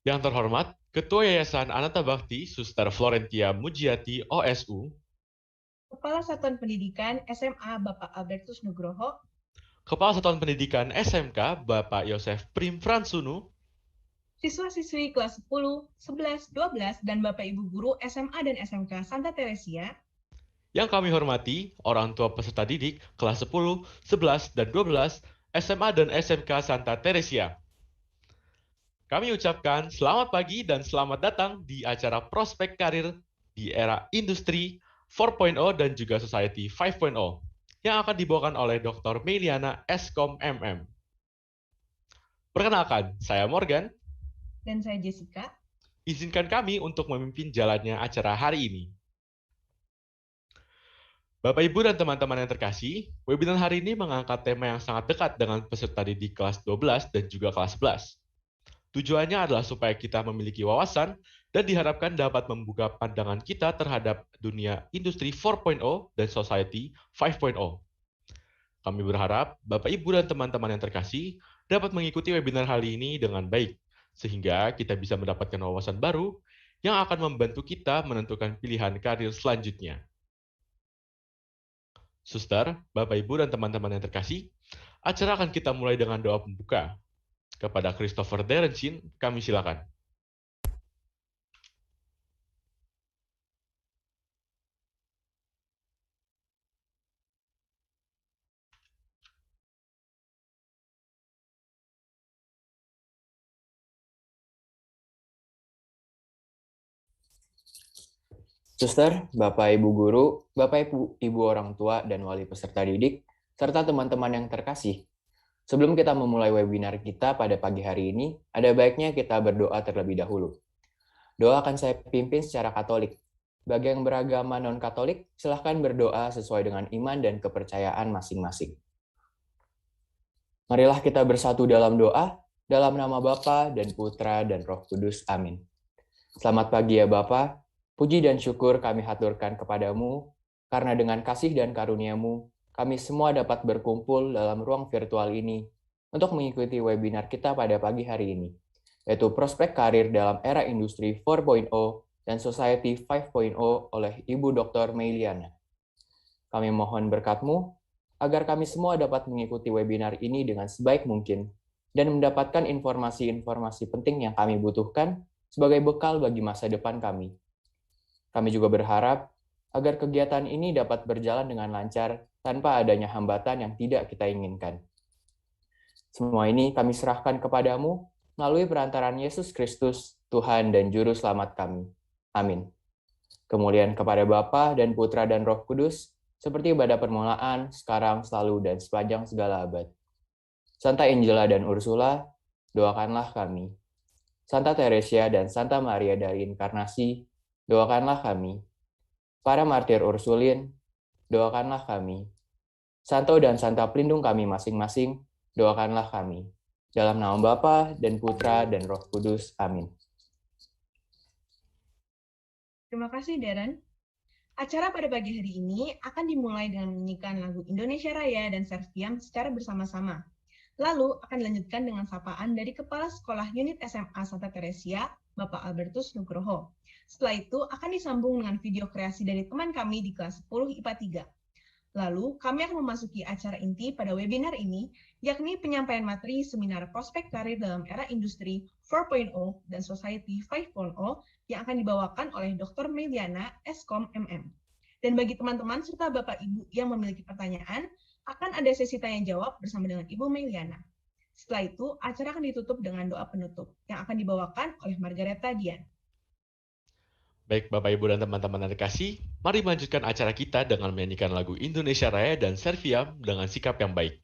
Yang terhormat, Ketua Yayasan Ananta Bakti, Suster Florentia Mujiati, OSU, Kepala Satuan Pendidikan SMA Bapak Albertus Nugroho, Kepala Satuan Pendidikan SMK, Bapak Yosef Prim Fransunu, siswa-siswi kelas 10, 11, 12, dan Bapak Ibu Guru SMA dan SMK Santa Teresia, yang kami hormati, orang tua peserta didik kelas 10, 11, dan 12, SMA dan SMK Santa Teresia. Kami ucapkan selamat pagi dan selamat datang di acara Prospek Karir di era Industri 4.0 dan juga Society 5.0 yang akan dibawakan oleh Dr. Meliana Eskom MM. Perkenalkan, saya Morgan. dan saya Jessica. Izinkan kami untuk memimpin jalannya acara hari ini. Bapak, Ibu, dan teman-teman yang terkasih, webinar hari ini mengangkat tema yang sangat dekat dengan peserta didik kelas 12 dan juga kelas 11. Tujuannya adalah supaya kita memiliki wawasan dan diharapkan dapat membuka pandangan kita terhadap dunia industri 4.0 dan society 5.0. Kami berharap Bapak, Ibu, dan teman-teman yang terkasih dapat mengikuti webinar hari ini dengan baik, sehingga kita bisa mendapatkan wawasan baru yang akan membantu kita menentukan pilihan karir selanjutnya. Suster, Bapak, Ibu, dan teman-teman yang terkasih, acara akan kita mulai dengan doa pembuka. Kepada Christopher Derencin, kami silakan. Suster, Bapak Ibu Guru, Bapak Ibu orang tua dan wali peserta didik, serta teman-teman yang terkasih. Sebelum kita memulai webinar kita pada pagi hari ini, ada baiknya kita berdoa terlebih dahulu. Doa akan saya pimpin secara Katolik. Bagi yang beragama non-Katolik, silahkan berdoa sesuai dengan iman dan kepercayaan masing-masing. Marilah kita bersatu dalam doa, dalam nama Bapa dan Putra dan Roh Kudus. Amin. Selamat pagi ya Bapa. Puji dan syukur kami haturkan kepadamu, karena dengan kasih dan karunia-Mu, kami semua dapat berkumpul dalam ruang virtual ini untuk mengikuti webinar kita pada pagi hari ini, yaitu Prospek Karir dalam Era Industri 4.0 dan Society 5.0 oleh Ibu Dr. Meliana. Kami mohon berkat-Mu, agar kami semua dapat mengikuti webinar ini dengan sebaik mungkin dan mendapatkan informasi-informasi penting yang kami butuhkan sebagai bekal bagi masa depan kami. Kami juga berharap agar kegiatan ini dapat berjalan dengan lancar tanpa adanya hambatan yang tidak kita inginkan. Semua ini kami serahkan kepadamu melalui perantaraan Yesus Kristus, Tuhan dan Juru Selamat kami. Amin. Kemuliaan kepada Bapa dan Putra dan Roh Kudus, seperti pada permulaan, sekarang, selalu, dan sepanjang segala abad. Santa Angela dan Ursula, doakanlah kami. Santa Teresia dan Santa Maria dari Inkarnasi, doakanlah kami. Para martir Ursulin, doakanlah kami. Santo dan Santa pelindung kami masing-masing, doakanlah kami. Dalam nama Bapa dan Putra dan Roh Kudus. Amin. Terima kasih, Darren. Acara pada pagi hari ini akan dimulai dengan menyanyikan lagu Indonesia Raya dan Serviam secara bersama-sama. Lalu akan dilanjutkan dengan sapaan dari Kepala Sekolah Unit SMA Santa Teresia, Bapak Albertus Nugroho. Setelah itu akan disambung dengan video kreasi dari teman kami di kelas 10 IPA 3. Lalu, kami akan memasuki acara inti pada webinar ini, yakni penyampaian materi seminar prospek karir dalam era industri 4.0 dan society 5.0 yang akan dibawakan oleh Dr. Meliana Eskom MM. Dan bagi teman-teman serta Bapak Ibu yang memiliki pertanyaan, akan ada sesi tanya jawab bersama dengan Ibu Meliana. Setelah itu, acara akan ditutup dengan doa penutup yang akan dibawakan oleh Margareta Dian. Baik, Bapak, Ibu, dan teman-teman yang terkasih, mari melanjutkan acara kita dengan menyanyikan lagu Indonesia Raya dan Serviam dengan sikap yang baik.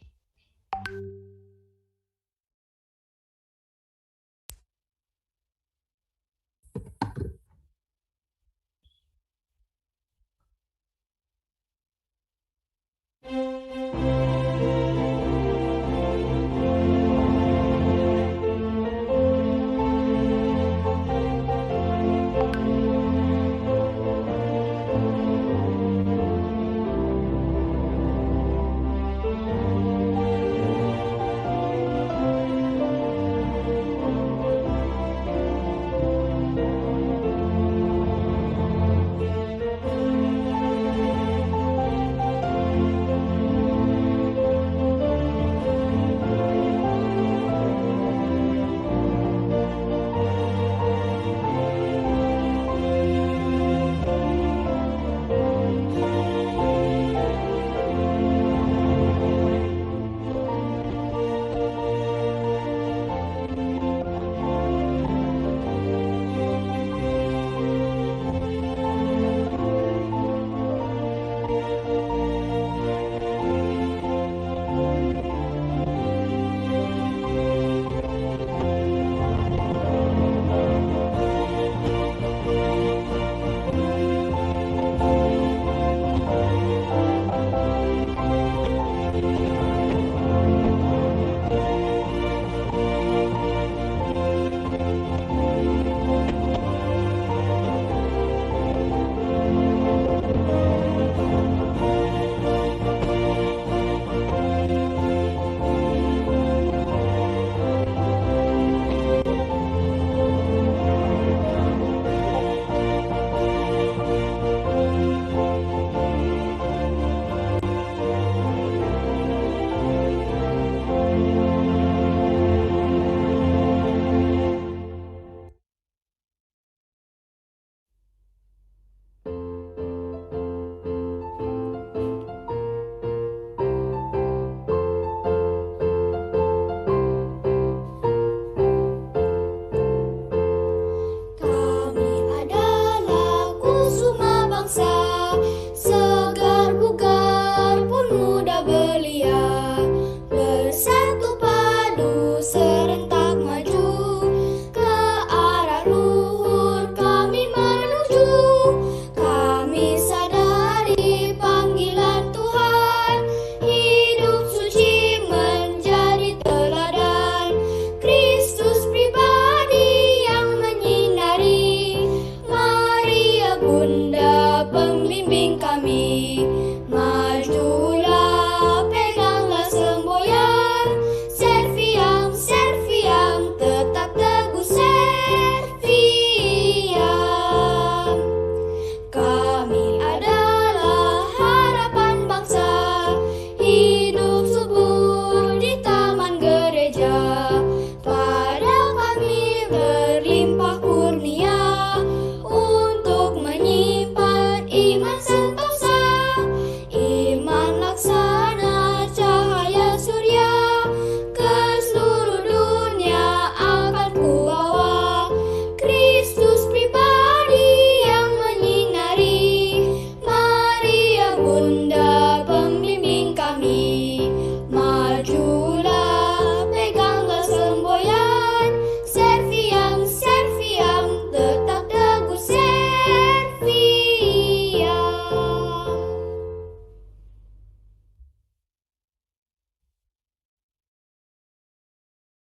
serentak maju ke arah luhur kami menuju. Kami sadari panggilan Tuhan, hidup suci menjadi teladan. Kristus pribadi yang menyinari, Maria Bunda pembimbing kami. Majulah, peganglah semboyan, Serviam, Serviam, tetap teguh Serviam. Kami adalah harapan bangsa, hidup subur di taman gereja. Pada kami berlimpah kurnia untuk menyimpan iman sentosa, iman laksana cahaya surya, ke seluruh dunia akan kubawa. Kristus pribadi yang menyinari, Maria Bunda pembimbing kami. Majulah, peganglah semboyan, Serviam, Serviam, tetap teguh Serviam.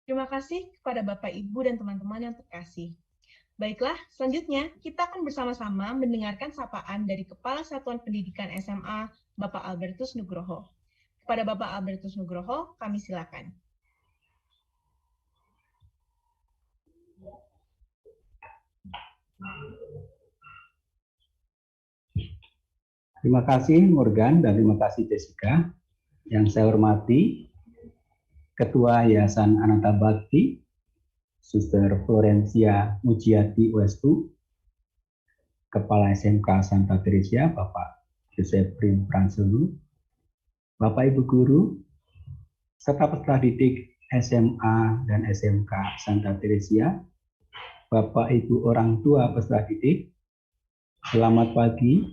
Terima kasih kepada Bapak, Ibu, dan teman-teman yang terkasih. Baiklah, selanjutnya kita akan bersama-sama mendengarkan sapaan dari Kepala Satuan Pendidikan SMA, Bapak Albertus Nugroho. Kepada Bapak Albertus Nugroho, kami silakan. Terima kasih Morgan dan terima kasih Jessica. Yang saya hormati Ketua Yayasan Ananta Bakti, Suster Florencia Mujiati OSU, Kepala SMK Santa Teresia, Bapak Joseph Prim Pranselu, Bapak Ibu Guru, serta peserta didik SMA dan SMK Santa Teresia, Bapak Ibu orang tua peserta didik, selamat pagi,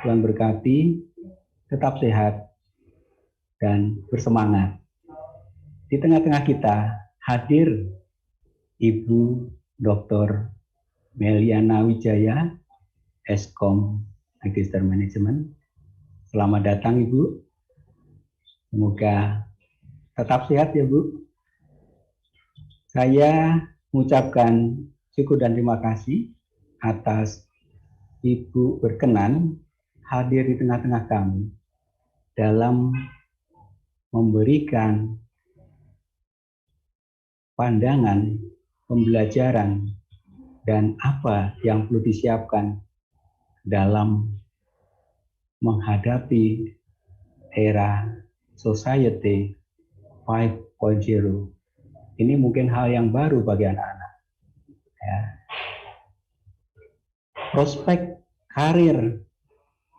Tuhan berkati, tetap sehat, dan bersemangat. Di tengah-tengah kita hadir Ibu Dr. Meliana Wijaya, Eskom Magister Manajemen. Selamat datang Ibu. Semoga tetap sehat ya Bu. Saya mengucapkan syukur dan terima kasih atas Ibu berkenan hadir di tengah-tengah kami dalam memberikan pandangan, pembelajaran, dan apa yang perlu disiapkan dalam menghadapi era Society 5.0. Ini mungkin hal yang baru bagi anak-anak. Ya. Prospek karir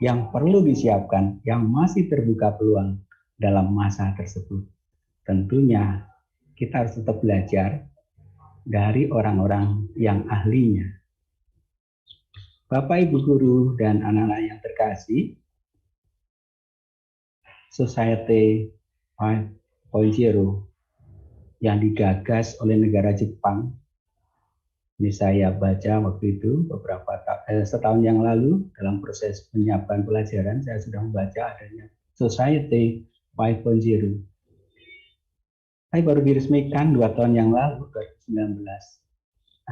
yang perlu disiapkan, yang masih terbuka peluang dalam masa tersebut. Tentunya kita harus tetap belajar dari orang-orang yang ahlinya. Bapak, Ibu Guru, dan anak-anak yang terkasih, Society 5.0 yang digagas oleh negara Jepang. Ini saya baca waktu itu setahun yang lalu dalam proses penyiapan pelajaran saya sudah membaca adanya Society 5.0. Saya baru diresmikan 2 tahun yang lalu 2019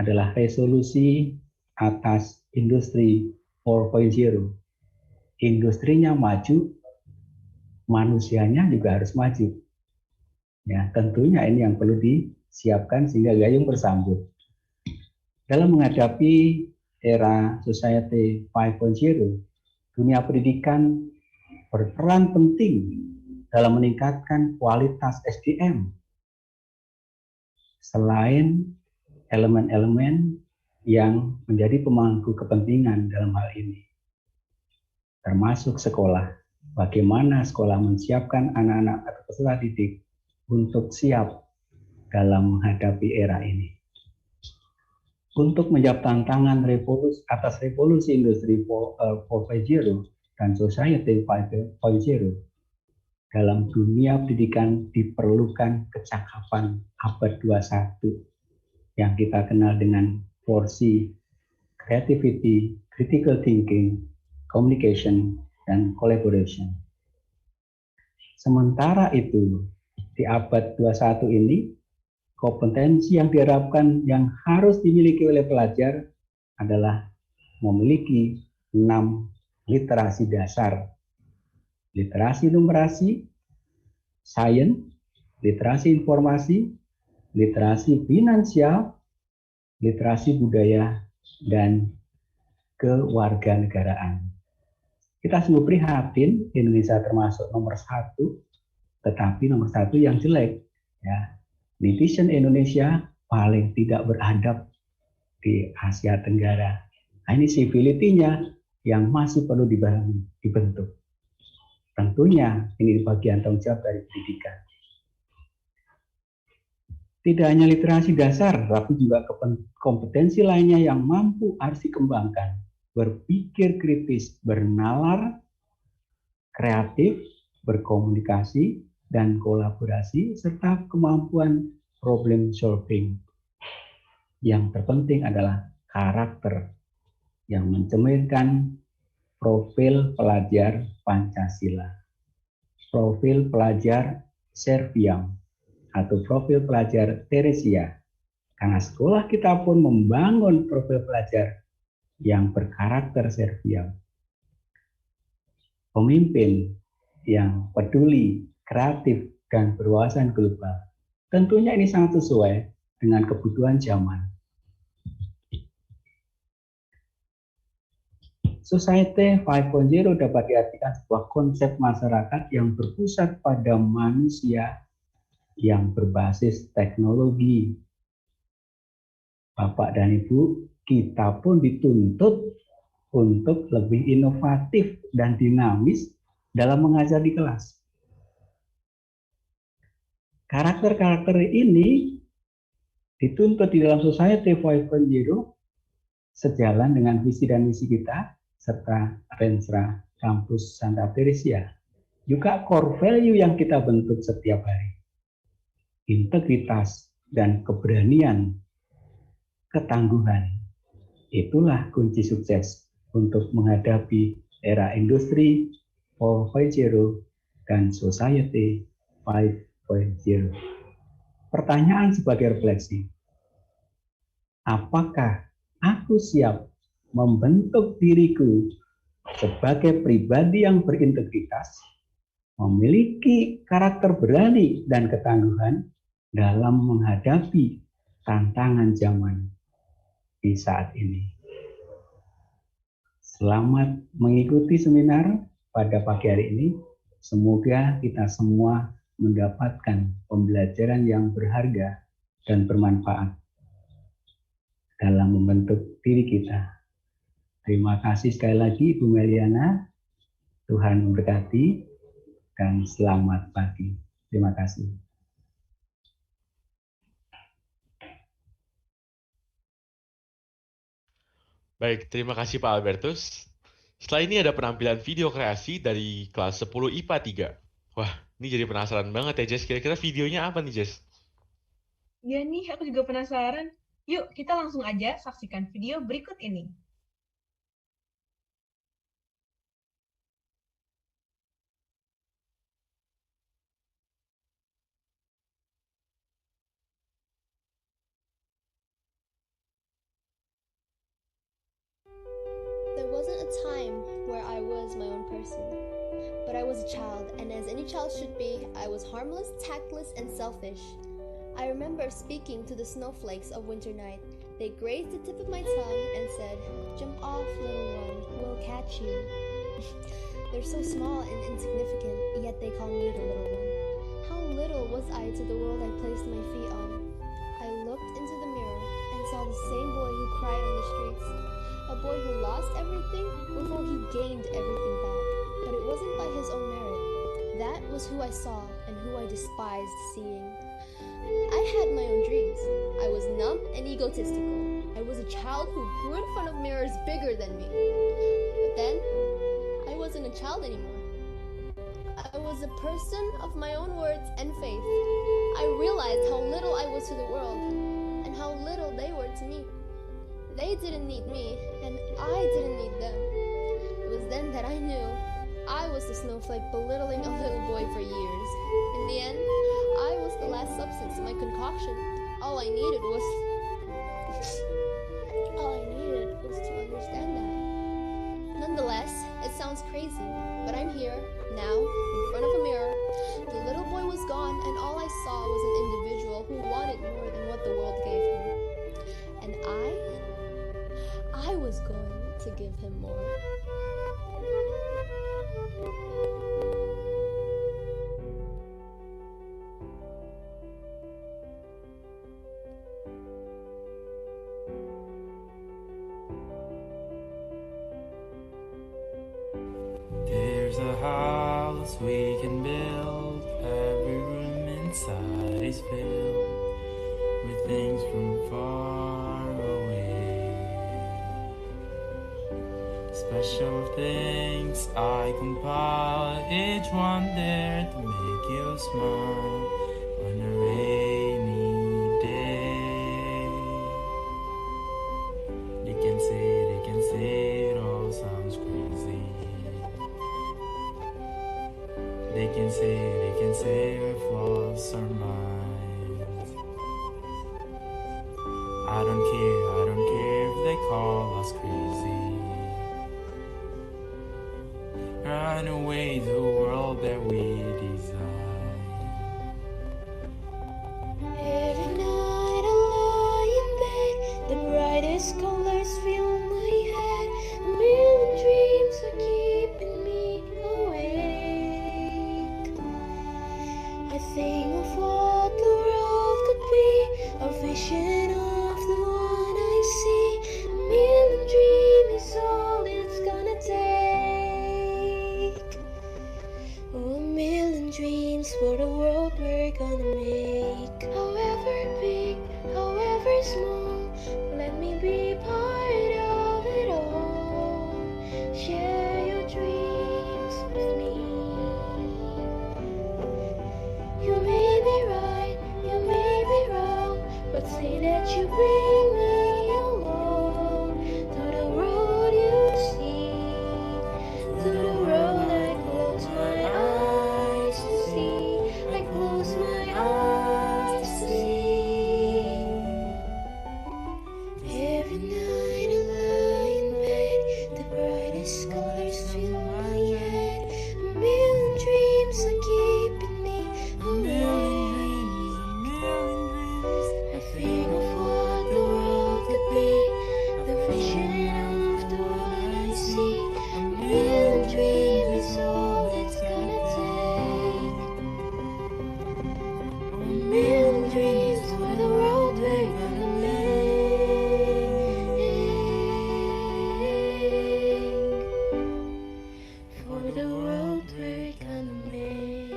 adalah resolusi atas industri 4.0. Industrinya maju, manusianya juga harus maju. Ya, tentunya ini yang perlu disiapkan sehingga gayung bersambut. Dalam menghadapi era Society 5.0, dunia pendidikan berperan penting dalam meningkatkan kualitas SDM. Selain elemen-elemen yang menjadi pemangku kepentingan dalam hal ini, termasuk sekolah. Bagaimana sekolah menyiapkan anak-anak atau peserta didik untuk siap dalam menghadapi era ini. Untuk menjawab tantangan revolusi industri 4.0 dan Society 5.0, dalam dunia pendidikan diperlukan kecakapan abad 21 yang kita kenal dengan 4C, creativity, critical thinking, communication, dan collaboration. Sementara itu, di abad 21 ini, kompetensi yang diharapkan yang harus dimiliki oleh pelajar adalah memiliki 6 literasi dasar. Literasi numerasi, sains, literasi informasi, literasi finansial, literasi budaya, dan kewarganegaraan. Kita sungguh prihatin, Indonesia termasuk nomor 1, tetapi nomor 1 yang jelek. Ya. Netizen Indonesia paling tidak beradab di Asia Tenggara. Nah, ini civility-nya yang masih perlu dibentuk. Tentunya ini bagian tanggung jawab dari pendidikan. Tidak hanya literasi dasar, tapi juga kompetensi lainnya yang mampu harus dikembangkan. Berpikir kritis, bernalar, kreatif, berkomunikasi, dan kolaborasi, serta kemampuan problem solving. Yang terpenting adalah karakter yang mencerminkan profil pelajar Pancasila, profil pelajar Serviam, atau profil pelajar Theresia. Karena sekolah kita pun membangun profil pelajar yang berkarakter Serviam. Pemimpin yang peduli, kreatif, dan berwawasan global. Tentunya ini sangat sesuai dengan kebutuhan zaman. Society 5.0 dapat diartikan sebuah konsep masyarakat yang berpusat pada manusia yang berbasis teknologi. Bapak dan Ibu, kita pun dituntut untuk lebih inovatif dan dinamis dalam mengajar di kelas. Karakter-karakter ini dituntut di dalam Society 5.0 sejalan dengan visi dan misi kita serta Renstra Kampus Santa Teresia. Juga core value yang kita bentuk setiap hari. Integritas dan keberanian, ketangguhan. Itulah kunci sukses untuk menghadapi era industri 4.0 dan Society 5.0. Pertanyaan sebagai refleksi. Apakah aku siap membentuk diriku sebagai pribadi yang berintegritas, memiliki karakter berani dan ketangguhan dalam menghadapi tantangan zaman di saat ini? Selamat mengikuti seminar pada pagi hari ini. Semoga kita semua mendapatkan pembelajaran yang berharga dan bermanfaat dalam membentuk diri kita. Terima kasih sekali lagi Ibu Meliana. Tuhan memberkati dan selamat pagi. Terima kasih. Baik, terima kasih Pak Albertus. Setelah ini ada penampilan video kreasi dari kelas 10 IPA 3. Wah, ini jadi penasaran banget ya, Jess. Kira-kira videonya apa nih, Jess? Ya nih, aku juga penasaran. Yuk, kita langsung aja saksikan video berikut ini. There wasn't a time where I was my own person, but I was a child, and as any child should be, I was harmless, tactless, and selfish. I remember speaking to the snowflakes of winter night. They grazed the tip of my tongue and said, "Jump off, little one, we'll catch you." They're so small and insignificant, yet they call me the little one. How little was I to the world I placed my feet on? I looked into the mirror and saw the same boy who cried on the streets. A boy who lost everything before he gained everything back. But it wasn't by his own merit. That was who I saw and who I despised seeing. I had my own dreams. I was numb and egotistical. I was a child who grew in front of mirrors bigger than me. But then, I wasn't a child anymore. I was As a person of my own words and faith, I realized how little I was to the world and how little they were to me. They didn't need me, and I didn't need them. It was then that I knew I was the snowflake belittling a little boy for years. In the end, I was the last substance in my concoction. All I needed was to understand that. Nonetheless, it sounds crazy, but I'm here, now, in front of a mirror. The little boy was gone, and all I saw was an individual who wanted more than what the world gave him. And I was going to give him more. There's a house we can build, every room inside is filled with things from far away. Special things I compile, each one there to make you smile on a rainy day. They can say it all sounds crazy. They can say we're false or minds. I don't care if they call us crazy. Run away the world that we design. Every night I lie in bed, the brightest colors fill my head. A million dreams are keeping me awake. I think of what the world could be, a vision of the one I see. A million dreams is all it's gonna take. Oh, a million dreams for the world we're gonna make. However big, however small, let me be part of it all. Share your dreams with me. You may be right, you may be wrong, but say that you bring me along to the road you see, to the road I close my eyes to see, I close my eyes to see. Every night I lie in bed, the brightest colors fill my head. A million dreams are keeping me awake. I think of what the world could be, the vision of the one I see. A million dreams is all it's gonna take. A million dreams for the world we're gonna make. For the world we're gonna make.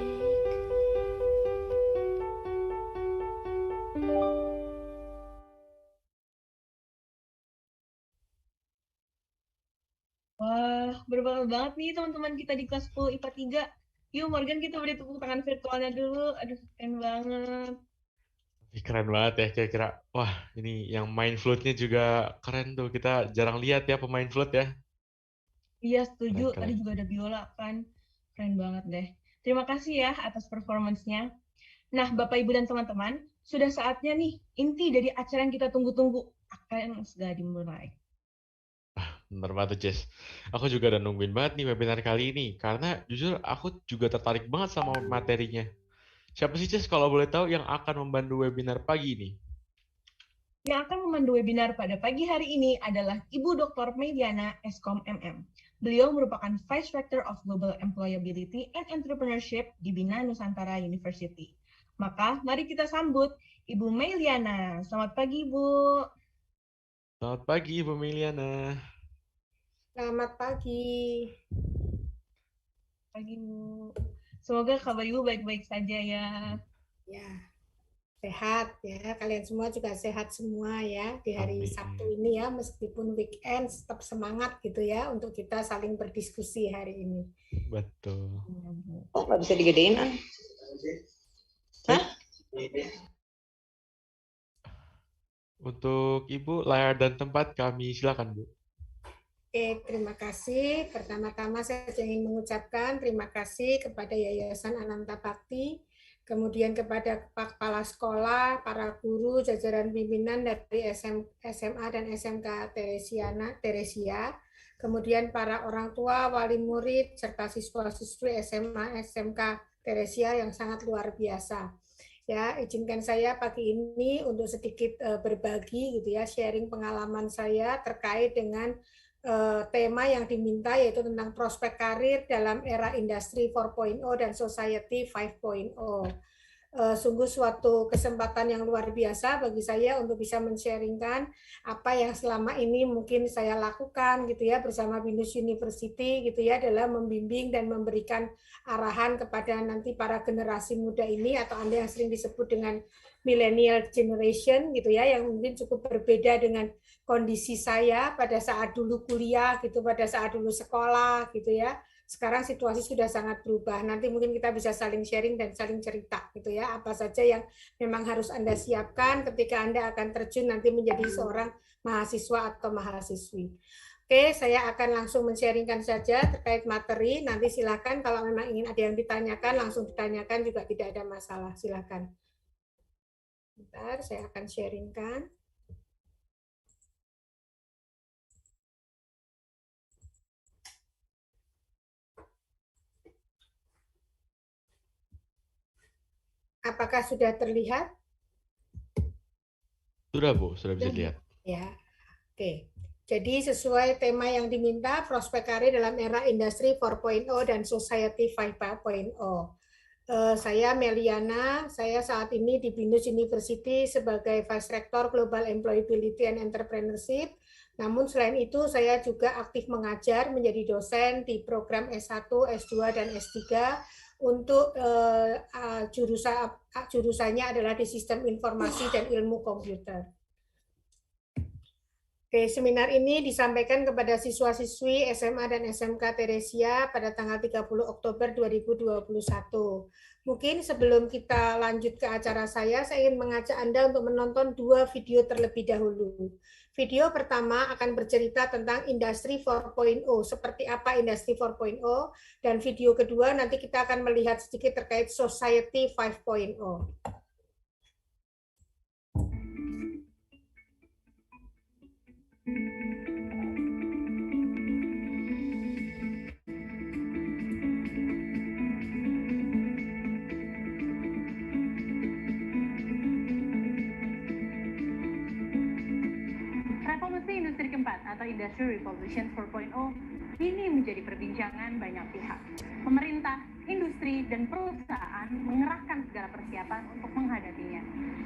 Wah, berbakat banget nih teman-teman kita di kelas 10 IPA 3. Yuk Morgan, kita beri tepuk tangan virtualnya dulu. Aduh, keren banget. Ih, keren banget ya kira-kira. Wah, ini yang main flute-nya juga keren tuh. Kita jarang lihat ya pemain flute ya. Iya, setuju. Keren, Tadi keren. juga ada biola kan. Keren banget deh. Terima kasih ya atas performance-nya. Nah, Bapak, Ibu, dan teman-teman, sudah saatnya nih inti dari acara yang kita tunggu-tunggu akan segera dimulai. Bener banget tuh, Jess. Aku juga udah nungguin banget nih webinar kali ini. Karena jujur aku juga tertarik banget sama materinya. Siapa sih, Jess, kalau boleh tahu yang akan membantu webinar pagi ini? Yang akan memandu webinar pada pagi hari ini adalah Ibu Dr. Meliana Eskom MM. Beliau merupakan Vice Rector of Global Employability and Entrepreneurship di Bina Nusantara University. Maka mari kita sambut Ibu Meliana. Selamat pagi, Ibu. Selamat pagi, Ibu Meliana. Selamat pagi. Pagi, Bu. Semoga kabar Ibu baik-baik saja ya. Ya, sehat ya. Kalian semua juga sehat semua ya di hari Amin. Sabtu ini ya, meskipun weekend tetap semangat gitu ya untuk kita saling berdiskusi hari ini. Betul. Kok nggak bisa digedein, An? Hah? Untuk Ibu, layar dan tempat kami silakan, Bu. Oke, terima kasih. Pertama-tama saya ingin mengucapkan terima kasih kepada Yayasan Ananta Bakti, kemudian kepada kepala sekolah, para guru, jajaran pimpinan dari SMA dan SMK Teresia, kemudian para orang tua, wali murid, serta siswa-siswi SMA, SMK Teresia yang sangat luar biasa. Ya, izinkan saya pagi ini untuk sedikit berbagi gitu ya, sharing pengalaman saya terkait dengan tema yang diminta yaitu tentang prospek karir dalam era industri 4.0 dan society 5.0. Sungguh suatu kesempatan yang luar biasa bagi saya untuk bisa men-sharingkan apa yang selama ini mungkin saya lakukan gitu ya bersama Binus University gitu ya dalam membimbing dan memberikan arahan kepada nanti para generasi muda ini atau Anda yang sering disebut dengan millennial generation gitu ya yang mungkin cukup berbeda dengan kondisi saya pada saat dulu kuliah gitu, pada saat dulu sekolah gitu ya. Sekarang situasi sudah sangat berubah. Nanti mungkin kita bisa saling sharing dan saling cerita gitu ya. Apa saja yang memang harus Anda siapkan ketika Anda akan terjun nanti menjadi seorang mahasiswa atau mahasiswi. Oke, saya akan langsung men-sharingkan saja terkait materi. Nanti silakan kalau memang ingin ada yang ditanyakan, langsung ditanyakan juga tidak ada masalah. Silakan. Bentar, saya akan sharingkan. Apakah sudah terlihat? Sudah, Bu, sudah bisa dilihat. Ya, oke. Jadi sesuai tema yang diminta, prospek karir dalam era industri 4.0 dan society 5.0. Saya Meliana, saya saat ini di Binus University sebagai Vice Rector Global Employability and Entrepreneurship. Namun selain itu saya juga aktif mengajar menjadi dosen di program S1, S2, dan S3 untuk jurusannya adalah di Sistem Informasi dan Ilmu Komputer. Oke, seminar ini disampaikan kepada siswa-siswi SMA dan SMK Teresia pada tanggal 30 Oktober 2021. Mungkin sebelum kita lanjut ke acara saya ingin mengajak Anda untuk menonton 2 video terlebih dahulu. Video pertama akan bercerita tentang industri 4.0, seperti apa industri 4.0, dan video kedua nanti kita akan melihat sedikit terkait society 5.0. Revolusi industri keempat atau Industry Revolution 4.0 ini menjadi perbincangan banyak pihak. Pemerintah, industri, dan perusahaan mengerahkan segala persiapan untuk menghadapinya.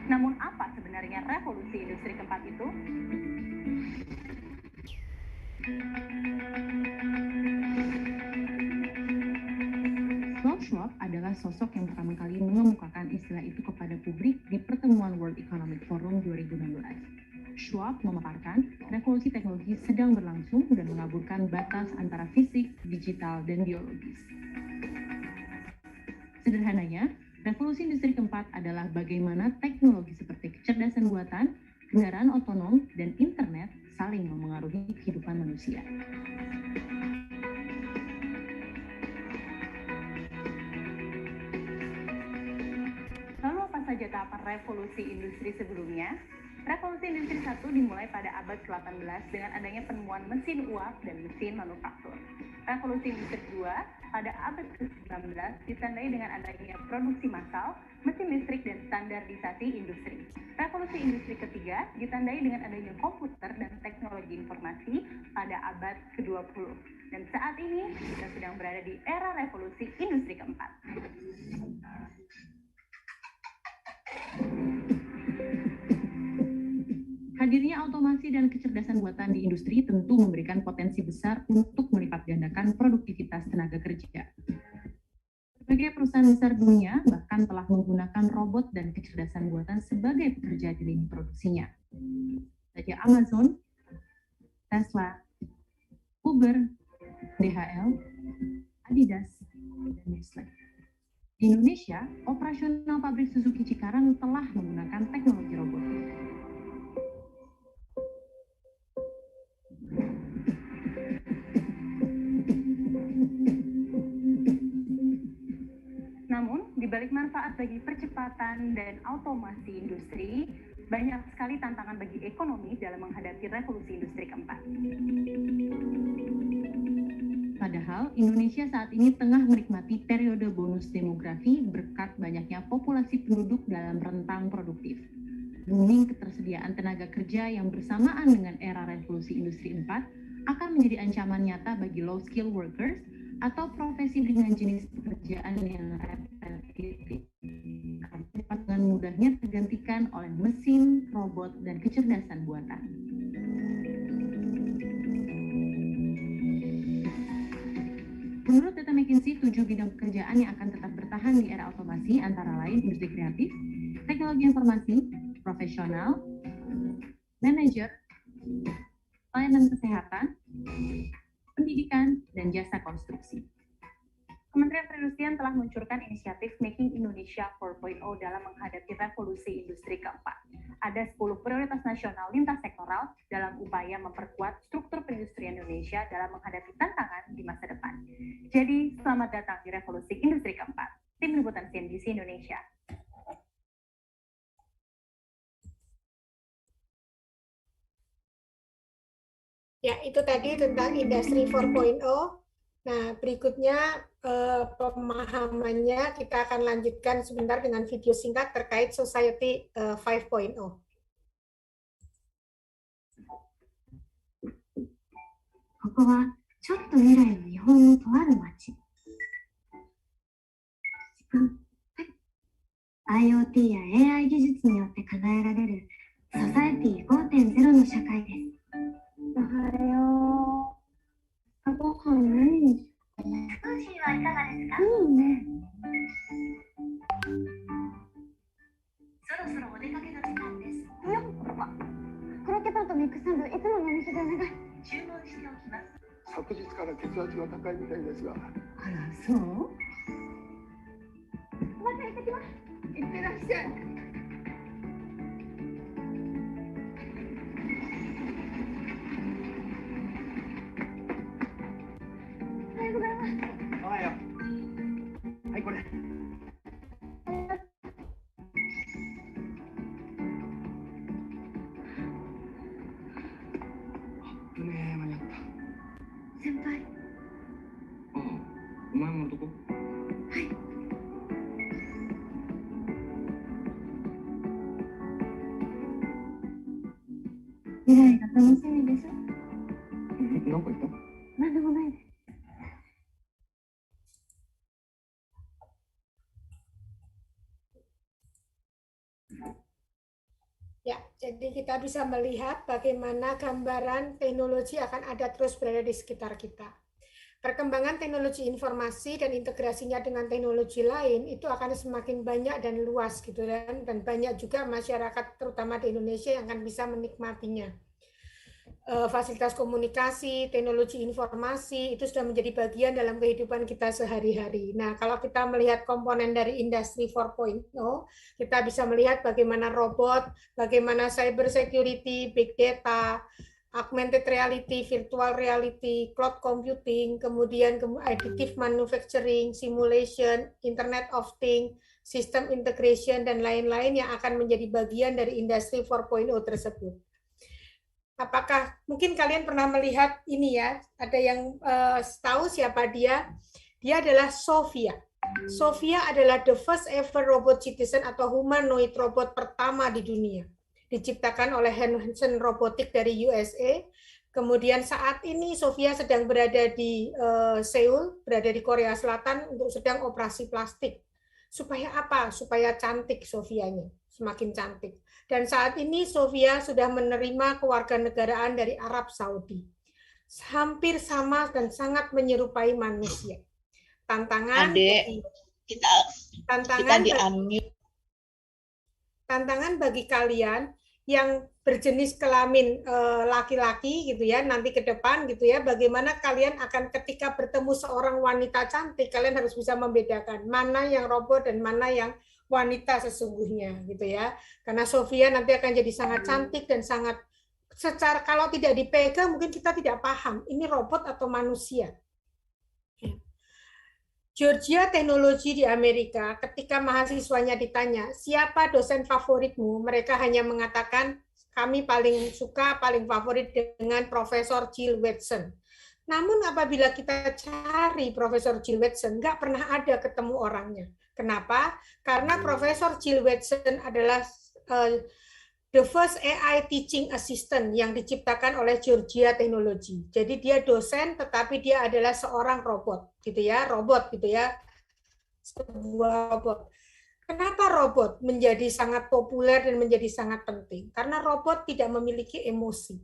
Namun apa sebenarnya revolusi industri keempat itu? Klaus Schwab adalah sosok yang pertama kali mengemukakan istilah itu kepada publik di pertemuan World Economic Forum 2016. Schwab memaparkan revolusi teknologi sedang berlangsung dan mengaburkan batas antara fisik, digital, dan biologis. Sederhananya, revolusi industri keempat adalah bagaimana teknologi seperti kecerdasan buatan, kendaraan otonom, dan internet saling memengaruhi kehidupan manusia. Lalu apa saja tahapan revolusi industri sebelumnya? Revolusi industri 1 dimulai pada abad ke-18 dengan adanya penemuan mesin uap dan mesin manufaktur. Revolusi industri 2 pada abad ke-19 ditandai dengan adanya produksi massal, mesin listrik, dan standarisasi industri. Revolusi industri ketiga ditandai dengan adanya komputer dan teknologi informasi pada abad ke-20. Dan saat ini kita sedang berada di era revolusi industri keempat. Hadirnya otomasi dan kecerdasan buatan di industri tentu memberikan potensi besar untuk melipat gandakan produktivitas tenaga kerja. Berbagai perusahaan besar dunia bahkan telah menggunakan robot dan kecerdasan buatan sebagai pekerja di lini produksinya. Saja Amazon, Tesla, Uber, DHL, Adidas, dan Nestle. Di Indonesia, operasional pabrik Suzuki Cikarang telah menggunakan teknologi robot. Namun, di balik manfaat bagi percepatan dan otomasi industri, banyak sekali tantangan bagi ekonomi dalam menghadapi revolusi industri keempat. Padahal, Indonesia saat ini tengah menikmati periode bonus demografi berkat banyaknya populasi penduduk dalam rentang produktif. Booming ketersediaan tenaga kerja yang bersamaan dengan era revolusi industri 4 akan menjadi ancaman nyata bagi low skill workers atau profesi dengan jenis pekerjaan yang repetitif dapat dengan mudahnya tergantikan oleh mesin, robot, dan kecerdasan buatan. Menurut data McKinsey, 7 bidang pekerjaan yang akan tetap bertahan di era otomasi antara lain industri kreatif, teknologi informasi, profesional, manajer, pelayanan kesehatan, pendidikan, dan jasa konstruksi. Kementerian Perindustrian telah meluncurkan inisiatif Making Indonesia 4.0 dalam menghadapi revolusi industri keempat. Ada 10 prioritas nasional lintas sektoral dalam upaya memperkuat struktur perindustrian Indonesia dalam menghadapi tantangan di masa depan. Jadi, selamat datang di revolusi industri keempat. Tim Liputan CNBC Indonesia. Ya, itu tadi tentang Industri 4.0. Nah, berikutnya pemahamannya kita akan lanjutkan sebentar dengan video singkat terkait Society 5.0. ここはちょっと未来の日本のとある町。IoT や AI 技術によって叶えられるソサエティ 5.0 の社会です。おはよう。ご飯何にしようかな。スーシーはいかがですか？いいね。そろそろお出かけの時間です。よっ。コロッケパンとミックスサンド、いつものお店でお願い。注文しておきます。昨日から血圧が高いみたいですが。あら、そう？また行ってきます。行ってらっしゃい。おはようございます。おはよう。はい、これ。先輩。ああ、お前も男？はい。未来が楽しみでしょ。なんか言った？なんでもないです。Ya, jadi kita bisa melihat bagaimana gambaran teknologi akan ada terus berada di sekitar kita. Perkembangan teknologi informasi dan integrasinya dengan teknologi lain itu akan semakin banyak dan luas gitu dan banyak juga masyarakat terutama di Indonesia yang akan bisa menikmatinya. Fasilitas komunikasi, teknologi informasi itu sudah menjadi bagian dalam kehidupan kita sehari-hari. Nah, kalau kita melihat komponen dari Industri 4.0, kita bisa melihat bagaimana robot, bagaimana cyber security, big data, augmented reality, virtual reality, cloud computing, kemudian additive manufacturing, simulation, Internet of Things, system integration, dan lain-lain yang akan menjadi bagian dari Industri 4.0 tersebut. Apakah mungkin kalian pernah melihat ini ya, ada yang tahu siapa dia? Dia adalah Sophia. Sophia adalah the first ever robot citizen atau humanoid robot pertama di dunia. Diciptakan oleh Hanson Robotics dari USA. Kemudian saat ini Sophia sedang berada di Seoul, berada di Korea Selatan untuk sedang operasi plastik. Supaya apa? Supaya cantik Sophianya, semakin cantik. Dan saat ini Sophia sudah menerima kewarganegaraan dari Arab Saudi. Hampir sama dan sangat menyerupai manusia. Tantangan Kita Tantangan di unmute. tantangan bagi kalian yang berjenis kelamin laki-laki gitu ya, nanti ke depan gitu ya, bagaimana kalian akan ketika bertemu seorang wanita cantik, kalian harus bisa membedakan mana yang robot dan mana yang wanita sesungguhnya gitu ya. Karena Sofia nanti akan jadi sangat cantik dan sangat secara kalau tidak dipegang mungkin kita tidak paham ini robot atau manusia. Georgia Technology di Amerika, ketika mahasiswanya ditanya, siapa dosen favoritmu? Mereka hanya mengatakan, kami paling suka, paling favorit dengan Profesor Jill Watson. Namun apabila kita cari Profesor Jill Watson, nggak pernah ada ketemu orangnya. Kenapa? Karena Profesor Jill Watson adalah the first AI teaching assistant yang diciptakan oleh Georgia Technology. Jadi dia dosen, tetapi dia adalah seorang robot, gitu ya, sebuah robot. Kenapa robot menjadi sangat populer dan menjadi sangat penting? Karena robot tidak memiliki emosi.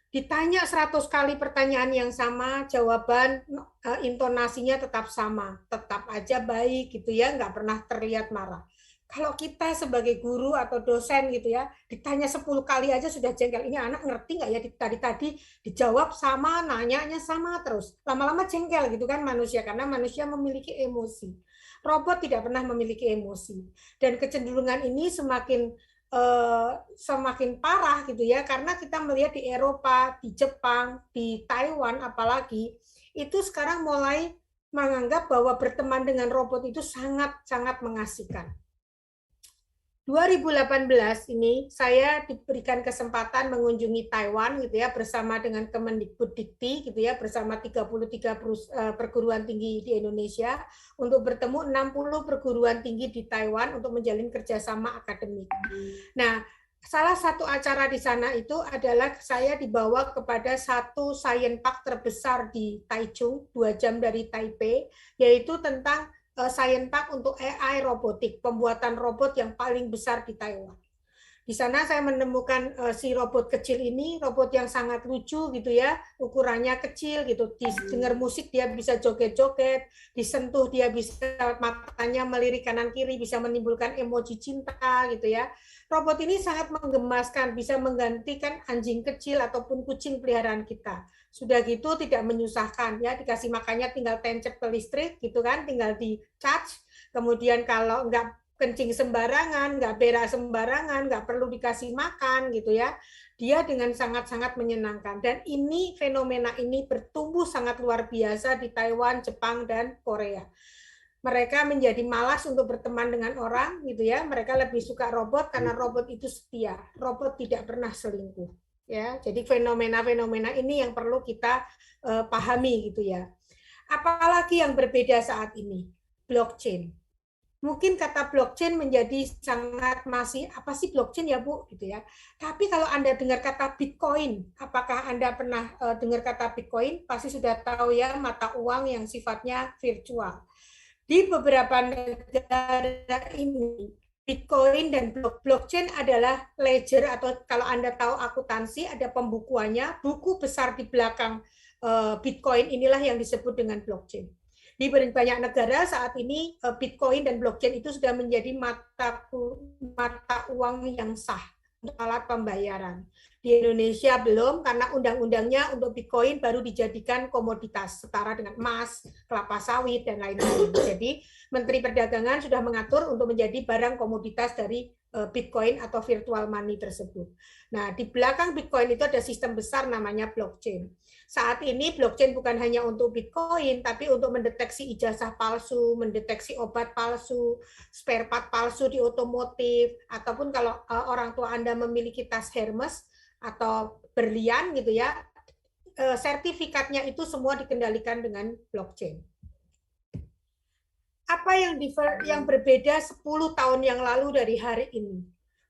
Ditanya 100 kali pertanyaan yang sama, jawaban intonasinya tetap sama, tetap aja baik gitu ya, nggak pernah terlihat marah. Kalau kita sebagai guru atau dosen gitu ya, ditanya 10 kali aja sudah jengkel. Ini anak ngerti nggak ya tadi dijawab sama, nanyanya sama terus. Lama-lama jengkel gitu kan manusia, karena manusia memiliki emosi. Robot tidak pernah memiliki emosi. Dan kecenderungan ini semakin parah gitu ya, karena kita melihat di Eropa, di Jepang, di Taiwan apalagi, itu sekarang mulai menganggap bahwa berteman dengan robot itu sangat-sangat mengasihkan. 2018 ini saya diberikan kesempatan mengunjungi Taiwan gitu ya, bersama dengan Kemendikbuddikti gitu ya, bersama 33 perguruan tinggi di Indonesia untuk bertemu 60 perguruan tinggi di Taiwan untuk menjalin kerjasama akademik. Nah, salah satu acara di sana itu adalah saya dibawa kepada satu science park terbesar di Taichung, 2 jam dari Taipei, yaitu tentang science park untuk AI robotik, pembuatan robot yang paling besar di Taiwan. Di sana saya menemukan si robot kecil ini, robot yang sangat lucu gitu ya, ukurannya kecil gitu, dengar musik dia bisa joget-joget, disentuh dia bisa matanya melirik kanan kiri, bisa menimbulkan emoji cinta gitu ya. Robot ini sangat menggemaskan, bisa menggantikan anjing kecil ataupun kucing peliharaan kita. Sudah gitu tidak menyusahkan ya, dikasih makannya tinggal tancap ke listrik gitu kan, tinggal di charge. Kemudian kalau nggak kencing sembarangan, nggak berak sembarangan, nggak perlu dikasih makan gitu ya. Dia dengan sangat-sangat menyenangkan. Dan ini fenomena ini bertumbuh sangat luar biasa di Taiwan, Jepang, dan Korea. Mereka menjadi malas untuk berteman dengan orang gitu ya. Mereka lebih suka robot karena robot itu setia. Robot tidak pernah selingkuh. Ya, jadi fenomena-fenomena ini yang perlu kita pahami gitu ya. Apalagi yang berbeda saat ini, blockchain. Mungkin kata blockchain menjadi sangat masih apa sih blockchain ya Bu gitu ya. Tapi kalau Anda dengar kata Bitcoin, apakah Anda pernah dengar kata Bitcoin? Pasti sudah tahu ya, mata uang yang sifatnya virtual. Di beberapa negara ini Bitcoin dan blockchain adalah ledger, atau kalau Anda tahu akuntansi ada pembukuannya, buku besar di belakang Bitcoin inilah yang disebut dengan blockchain. Di banyak negara saat ini Bitcoin dan blockchain itu sudah menjadi mata uang yang sah untuk alat pembayaran. Di Indonesia belum, karena undang-undangnya untuk Bitcoin baru dijadikan komoditas setara dengan emas, kelapa sawit, dan lain-lain. Jadi Menteri Perdagangan sudah mengatur untuk menjadi barang komoditas dari Bitcoin atau virtual money tersebut. Nah, di belakang Bitcoin itu ada sistem besar namanya blockchain. Saat ini blockchain bukan hanya untuk Bitcoin, tapi untuk mendeteksi ijazah palsu, mendeteksi obat palsu, spare part palsu di otomotif, ataupun kalau orang tua Anda memiliki tas Hermes atau berlian gitu ya, sertifikatnya itu semua dikendalikan dengan blockchain. Apa yang berbeda 10 tahun yang lalu dari hari ini?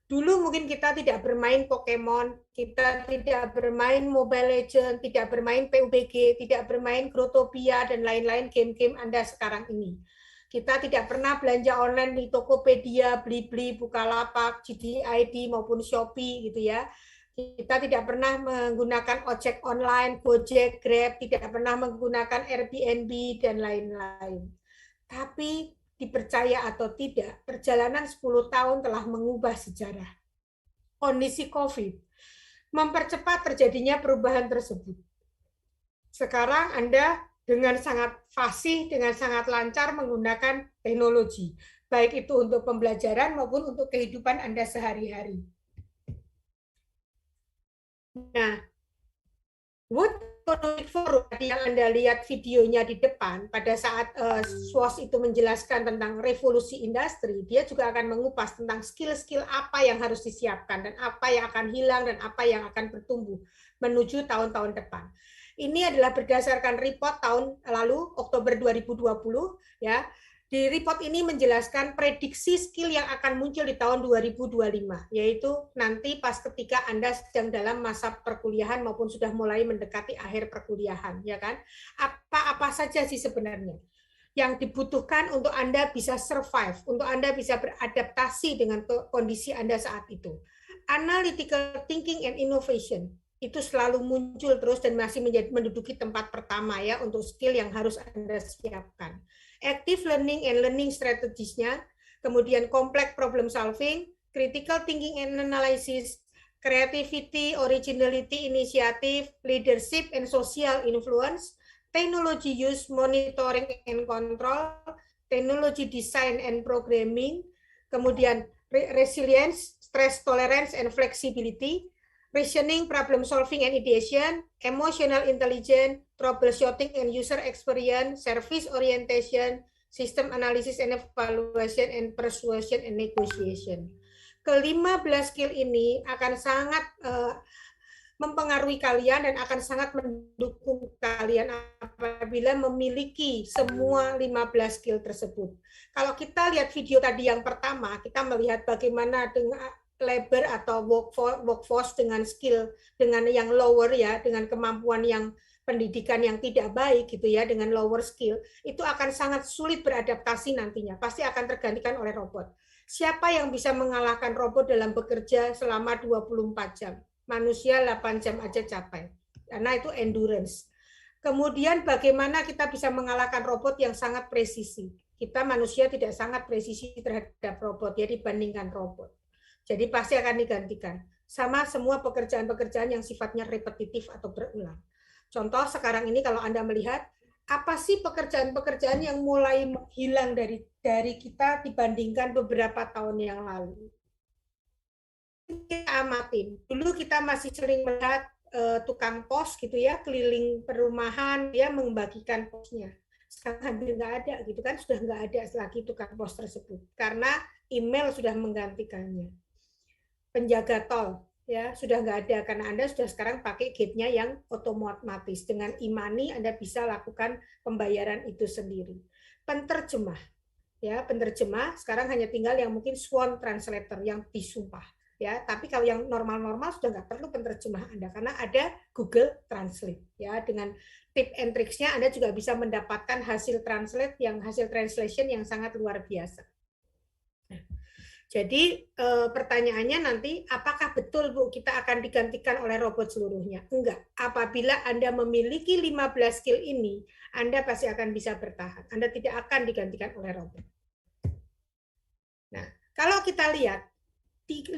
Dulu mungkin kita tidak bermain Pokemon, kita tidak bermain Mobile Legends, tidak bermain PUBG, tidak bermain Growtopia, dan lain-lain game-game Anda sekarang ini. Kita tidak pernah belanja online di Tokopedia, Blibli, Bukalapak, JD.id maupun Shopee gitu ya. Kita tidak pernah menggunakan ojek online, Gojek, Grab, tidak pernah menggunakan Airbnb, dan lain-lain. Tapi dipercaya atau tidak, perjalanan 10 tahun telah mengubah sejarah. Kondisi COVID mempercepat terjadinya perubahan tersebut. Sekarang Anda dengan sangat fasih, dengan sangat lancar menggunakan teknologi, baik itu untuk pembelajaran maupun untuk kehidupan Anda sehari-hari. Nah, World Economic Forum yang Anda lihat videonya di depan pada saat SWOS itu menjelaskan tentang revolusi industri, dia juga akan mengupas tentang skill-skill apa yang harus disiapkan dan apa yang akan hilang dan apa yang akan bertumbuh menuju tahun-tahun depan. Ini adalah berdasarkan report tahun lalu, Oktober 2020, ya. Di report ini menjelaskan prediksi skill yang akan muncul di tahun 2025, yaitu nanti pas ketika Anda sedang dalam masa perkuliahan maupun sudah mulai mendekati akhir perkuliahan, ya kan? Apa saja sih sebenarnya yang dibutuhkan untuk Anda bisa survive, untuk Anda bisa beradaptasi dengan kondisi Anda saat itu. Analytical thinking and innovation itu selalu muncul terus dan masih menduduki tempat pertama ya untuk skill yang harus Anda siapkan. Active learning and learning strategies-nya, kemudian complex problem solving, critical thinking and analysis, creativity, originality, initiative, leadership and social influence, technology use, monitoring and control, technology design and programming, kemudian resilience, stress tolerance and flexibility, reasoning, problem solving and ideation, emotional intelligence, troubleshooting and user experience, service orientation, system analysis and evaluation, and persuasion and negotiation. Ke-15 skill ini akan sangat mempengaruhi kalian dan akan sangat mendukung kalian apabila memiliki semua 15 skill tersebut. Kalau kita lihat video tadi yang pertama, kita melihat bagaimana dengan labor atau workforce dengan skill dengan yang lower ya, dengan kemampuan yang pendidikan yang tidak baik gitu ya, dengan lower skill, itu akan sangat sulit beradaptasi nantinya, pasti akan tergantikan oleh robot. Siapa yang bisa mengalahkan robot dalam bekerja selama 24 jam? Manusia 8 jam aja capai, karena itu endurance. Kemudian bagaimana kita bisa mengalahkan robot yang sangat presisi? Kita manusia tidak sangat presisi terhadap robot ya dibandingkan robot. Jadi pasti akan digantikan. Sama semua pekerjaan-pekerjaan yang sifatnya repetitif atau berulang. Contoh sekarang ini kalau Anda melihat, apa sih pekerjaan-pekerjaan yang mulai hilang dari kita dibandingkan beberapa tahun yang lalu? Kita amatin. Dulu kita masih sering melihat tukang pos gitu ya, keliling perumahan, ya membagikan posnya. Sekarang hampir nggak ada gitu kan, sudah nggak ada lagi tukang pos tersebut. Karena email sudah menggantikannya. Penjaga tol ya sudah nggak ada karena Anda sudah sekarang pakai gate-nya yang otomatis. Dengan e-money Anda bisa lakukan pembayaran itu sendiri. Penterjemah ya, penerjemah sekarang hanya tinggal yang mungkin sworn translator yang disumpah ya, tapi kalau yang normal-normal sudah nggak perlu penerjemah Anda karena ada Google Translate ya. Dengan tip and tricks-nya Anda juga bisa mendapatkan hasil translation yang sangat luar biasa. Jadi pertanyaannya nanti, apakah betul Bu kita akan digantikan oleh robot seluruhnya? Enggak. Apabila Anda memiliki 15 skill ini, Anda pasti akan bisa bertahan. Anda tidak akan digantikan oleh robot. Nah, kalau kita lihat, 5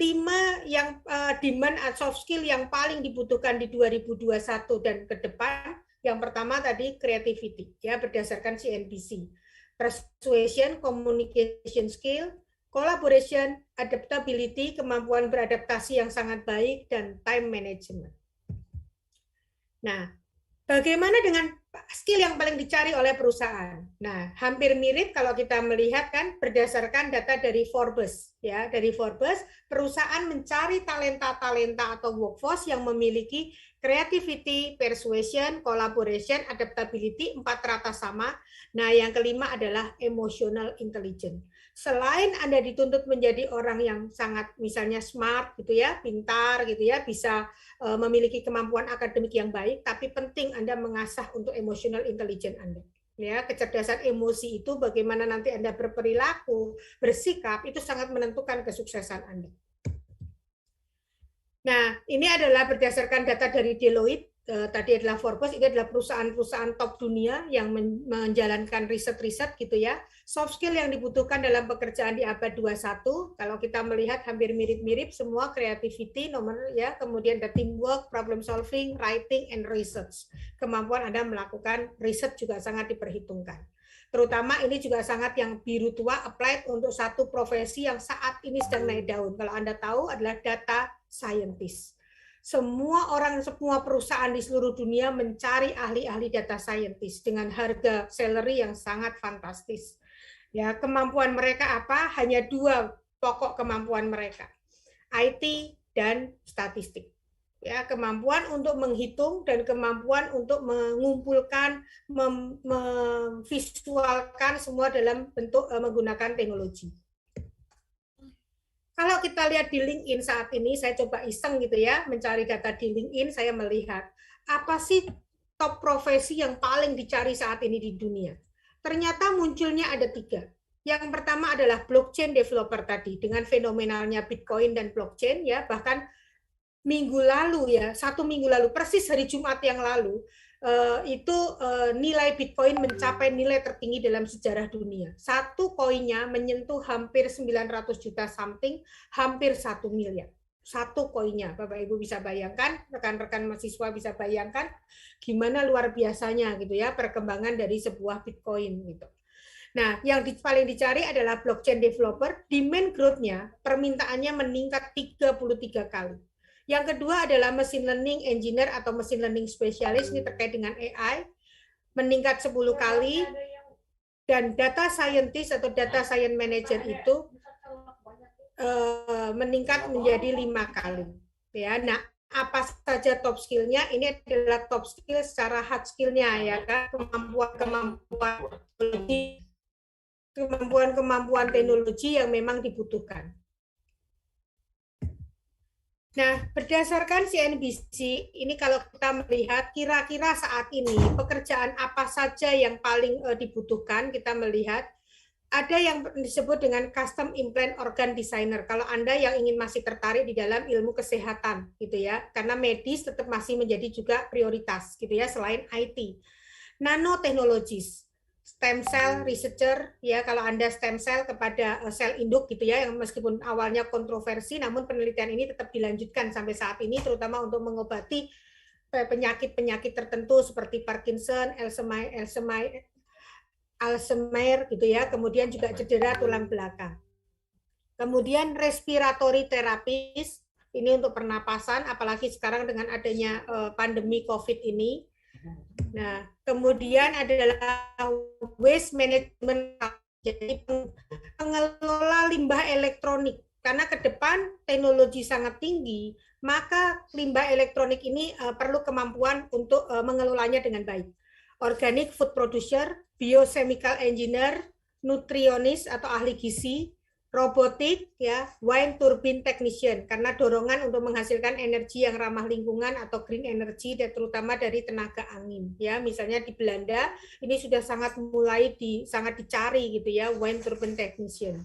yang demand soft skill yang paling dibutuhkan di 2021 dan ke depan, yang pertama tadi creativity, ya berdasarkan CNBC. Persuasion, communication skill, collaboration, adaptability, kemampuan beradaptasi yang sangat baik, dan time management. Nah, bagaimana dengan skill yang paling dicari oleh perusahaan? Nah, hampir mirip kalau kita melihat kan berdasarkan data dari Forbes. Ya, dari Forbes, perusahaan mencari talenta-talenta atau workforce yang memiliki creativity, persuasion, collaboration, adaptability, 4 rata sama. Nah, yang kelima adalah emotional intelligence. Selain Anda dituntut menjadi orang yang sangat misalnya smart gitu ya, pintar gitu ya, bisa memiliki kemampuan akademik yang baik, tapi penting Anda mengasah untuk emotional intelligence Anda. Ya, kecerdasan emosi itu bagaimana nanti Anda berperilaku, bersikap itu sangat menentukan kesuksesan Anda. Nah, ini adalah berdasarkan data dari Deloitte tadi adalah Forbes, ini adalah perusahaan-perusahaan top dunia yang menjalankan riset-riset gitu ya. Soft skill yang dibutuhkan dalam pekerjaan di abad 21, kalau kita melihat hampir mirip-mirip semua, creativity nomor ya, kemudian ada teamwork, problem solving, writing, and research. Kemampuan Anda melakukan riset juga sangat diperhitungkan. Terutama ini juga sangat yang biru tua applied untuk satu profesi yang saat ini sedang naik daun. Kalau Anda tahu adalah data scientist. Semua perusahaan di seluruh dunia mencari ahli-ahli data scientist dengan harga salary yang sangat fantastis. Ya, kemampuan mereka apa? Hanya dua pokok kemampuan mereka, IT dan statistik. Ya, kemampuan untuk menghitung dan kemampuan untuk mengumpulkan, memvisualkan semua dalam bentuk menggunakan teknologi. Kalau kita lihat di LinkedIn saat ini, saya coba iseng gitu ya, mencari data di LinkedIn, saya melihat apa sih top profesi yang paling dicari saat ini di dunia. Ternyata munculnya ada 3. Yang pertama adalah blockchain developer tadi, dengan fenomenalnya Bitcoin dan blockchain ya, bahkan minggu lalu ya, 1 minggu lalu, persis hari Jumat yang lalu, itu nilai Bitcoin mencapai nilai tertinggi dalam sejarah dunia. Satu koinnya menyentuh hampir 900 juta something, hampir 1 miliar. Satu koinnya, Bapak Ibu bisa bayangkan, rekan-rekan mahasiswa bisa bayangkan gimana luar biasanya gitu ya perkembangan dari sebuah Bitcoin gitu. Nah, yang paling dicari adalah blockchain developer, demand growth-nya, permintaannya meningkat 33 kali. Yang kedua adalah machine learning engineer atau machine learning specialist, ini terkait dengan AI, meningkat 10 kali, dan data scientist atau data science manager itu meningkat menjadi 5 kali. Ya, nah apa saja top skill-nya? Ini adalah top skill secara hard skill-nya ya kan, kemampuan teknologi yang memang dibutuhkan. Nah, berdasarkan CNBC, ini kalau kita melihat kira-kira saat ini pekerjaan apa saja yang paling dibutuhkan, kita melihat ada yang disebut dengan custom implant organ designer. Kalau Anda yang ingin masih tertarik di dalam ilmu kesehatan, gitu ya, karena medis tetap masih menjadi juga prioritas, gitu ya, selain IT. Nanotechnologies, stem cell researcher, ya kalau Anda stem cell kepada sel induk gitu ya, yang meskipun awalnya kontroversi, namun penelitian ini tetap dilanjutkan sampai saat ini, terutama untuk mengobati penyakit-penyakit tertentu seperti Parkinson, Alzheimer gitu ya, kemudian juga cedera tulang belakang. Kemudian respiratory therapist, ini untuk pernapasan, apalagi sekarang dengan adanya pandemi COVID ini. Nah, kemudian adalah waste management, jadi pengelola limbah elektronik. Karena ke depan teknologi sangat tinggi, maka limbah elektronik ini perlu kemampuan untuk mengelolanya dengan baik. Organic food producer, biochemical engineer, nutrionis atau ahli gizi, robotik, ya, wind turbine technician, karena dorongan untuk menghasilkan energi yang ramah lingkungan atau green energy, dan terutama dari tenaga angin. Ya, misalnya di Belanda ini sudah sangat sangat dicari gitu ya, wind turbine technician.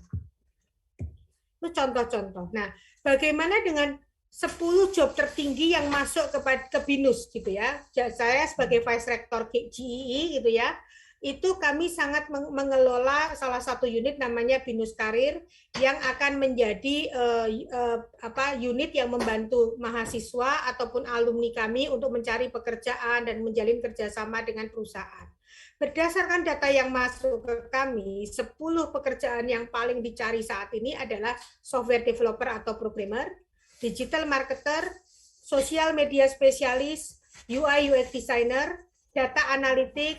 Itu contoh-contoh. Nah, bagaimana dengan 10 job tertinggi yang masuk ke BINUS gitu ya. Saya sebagai Vice Rector GEE gitu ya, itu kami sangat mengelola salah satu unit namanya BINUS Karir yang akan menjadi unit yang membantu mahasiswa ataupun alumni kami untuk mencari pekerjaan dan menjalin kerjasama dengan perusahaan. Berdasarkan data yang masuk ke kami, 10 pekerjaan yang paling dicari saat ini adalah software developer atau programmer, digital marketer, social media spesialis, UI UX designer, data analytic,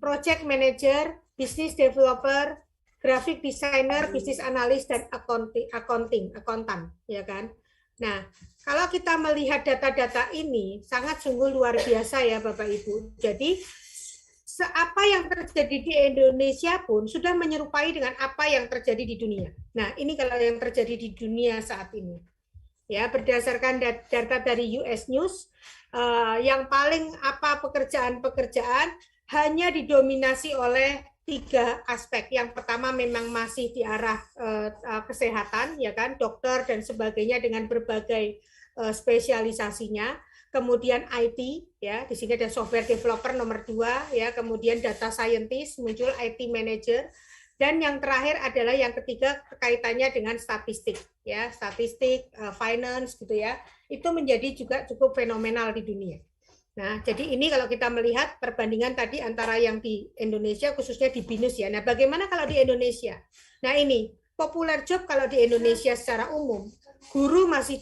project manager, business developer, graphic designer, business analyst, dan akuntan, ya kan? Nah, kalau kita melihat data-data ini sangat sungguh luar biasa ya Bapak Ibu. Jadi apa yang terjadi di Indonesia pun sudah menyerupai dengan apa yang terjadi di dunia. Nah, ini kalau yang terjadi di dunia saat ini. Ya, berdasarkan data dari US News, yang paling pekerjaan-pekerjaan hanya didominasi oleh 3 aspek. Yang pertama memang masih di arah kesehatan, ya kan, dokter dan sebagainya dengan berbagai spesialisasinya. kemudian IT, ya, di sini ada software developer nomor 2, ya, kemudian data scientist, muncul IT manager, dan yang terakhir adalah yang ketiga kaitannya dengan statistik, ya, statistik, finance, gitu ya, itu menjadi juga cukup fenomenal di dunia. Nah, jadi ini kalau kita melihat perbandingan tadi antara yang di Indonesia, khususnya di BINUS ya. Nah, bagaimana kalau di Indonesia? Nah, ini popular job kalau di Indonesia secara umum, guru masih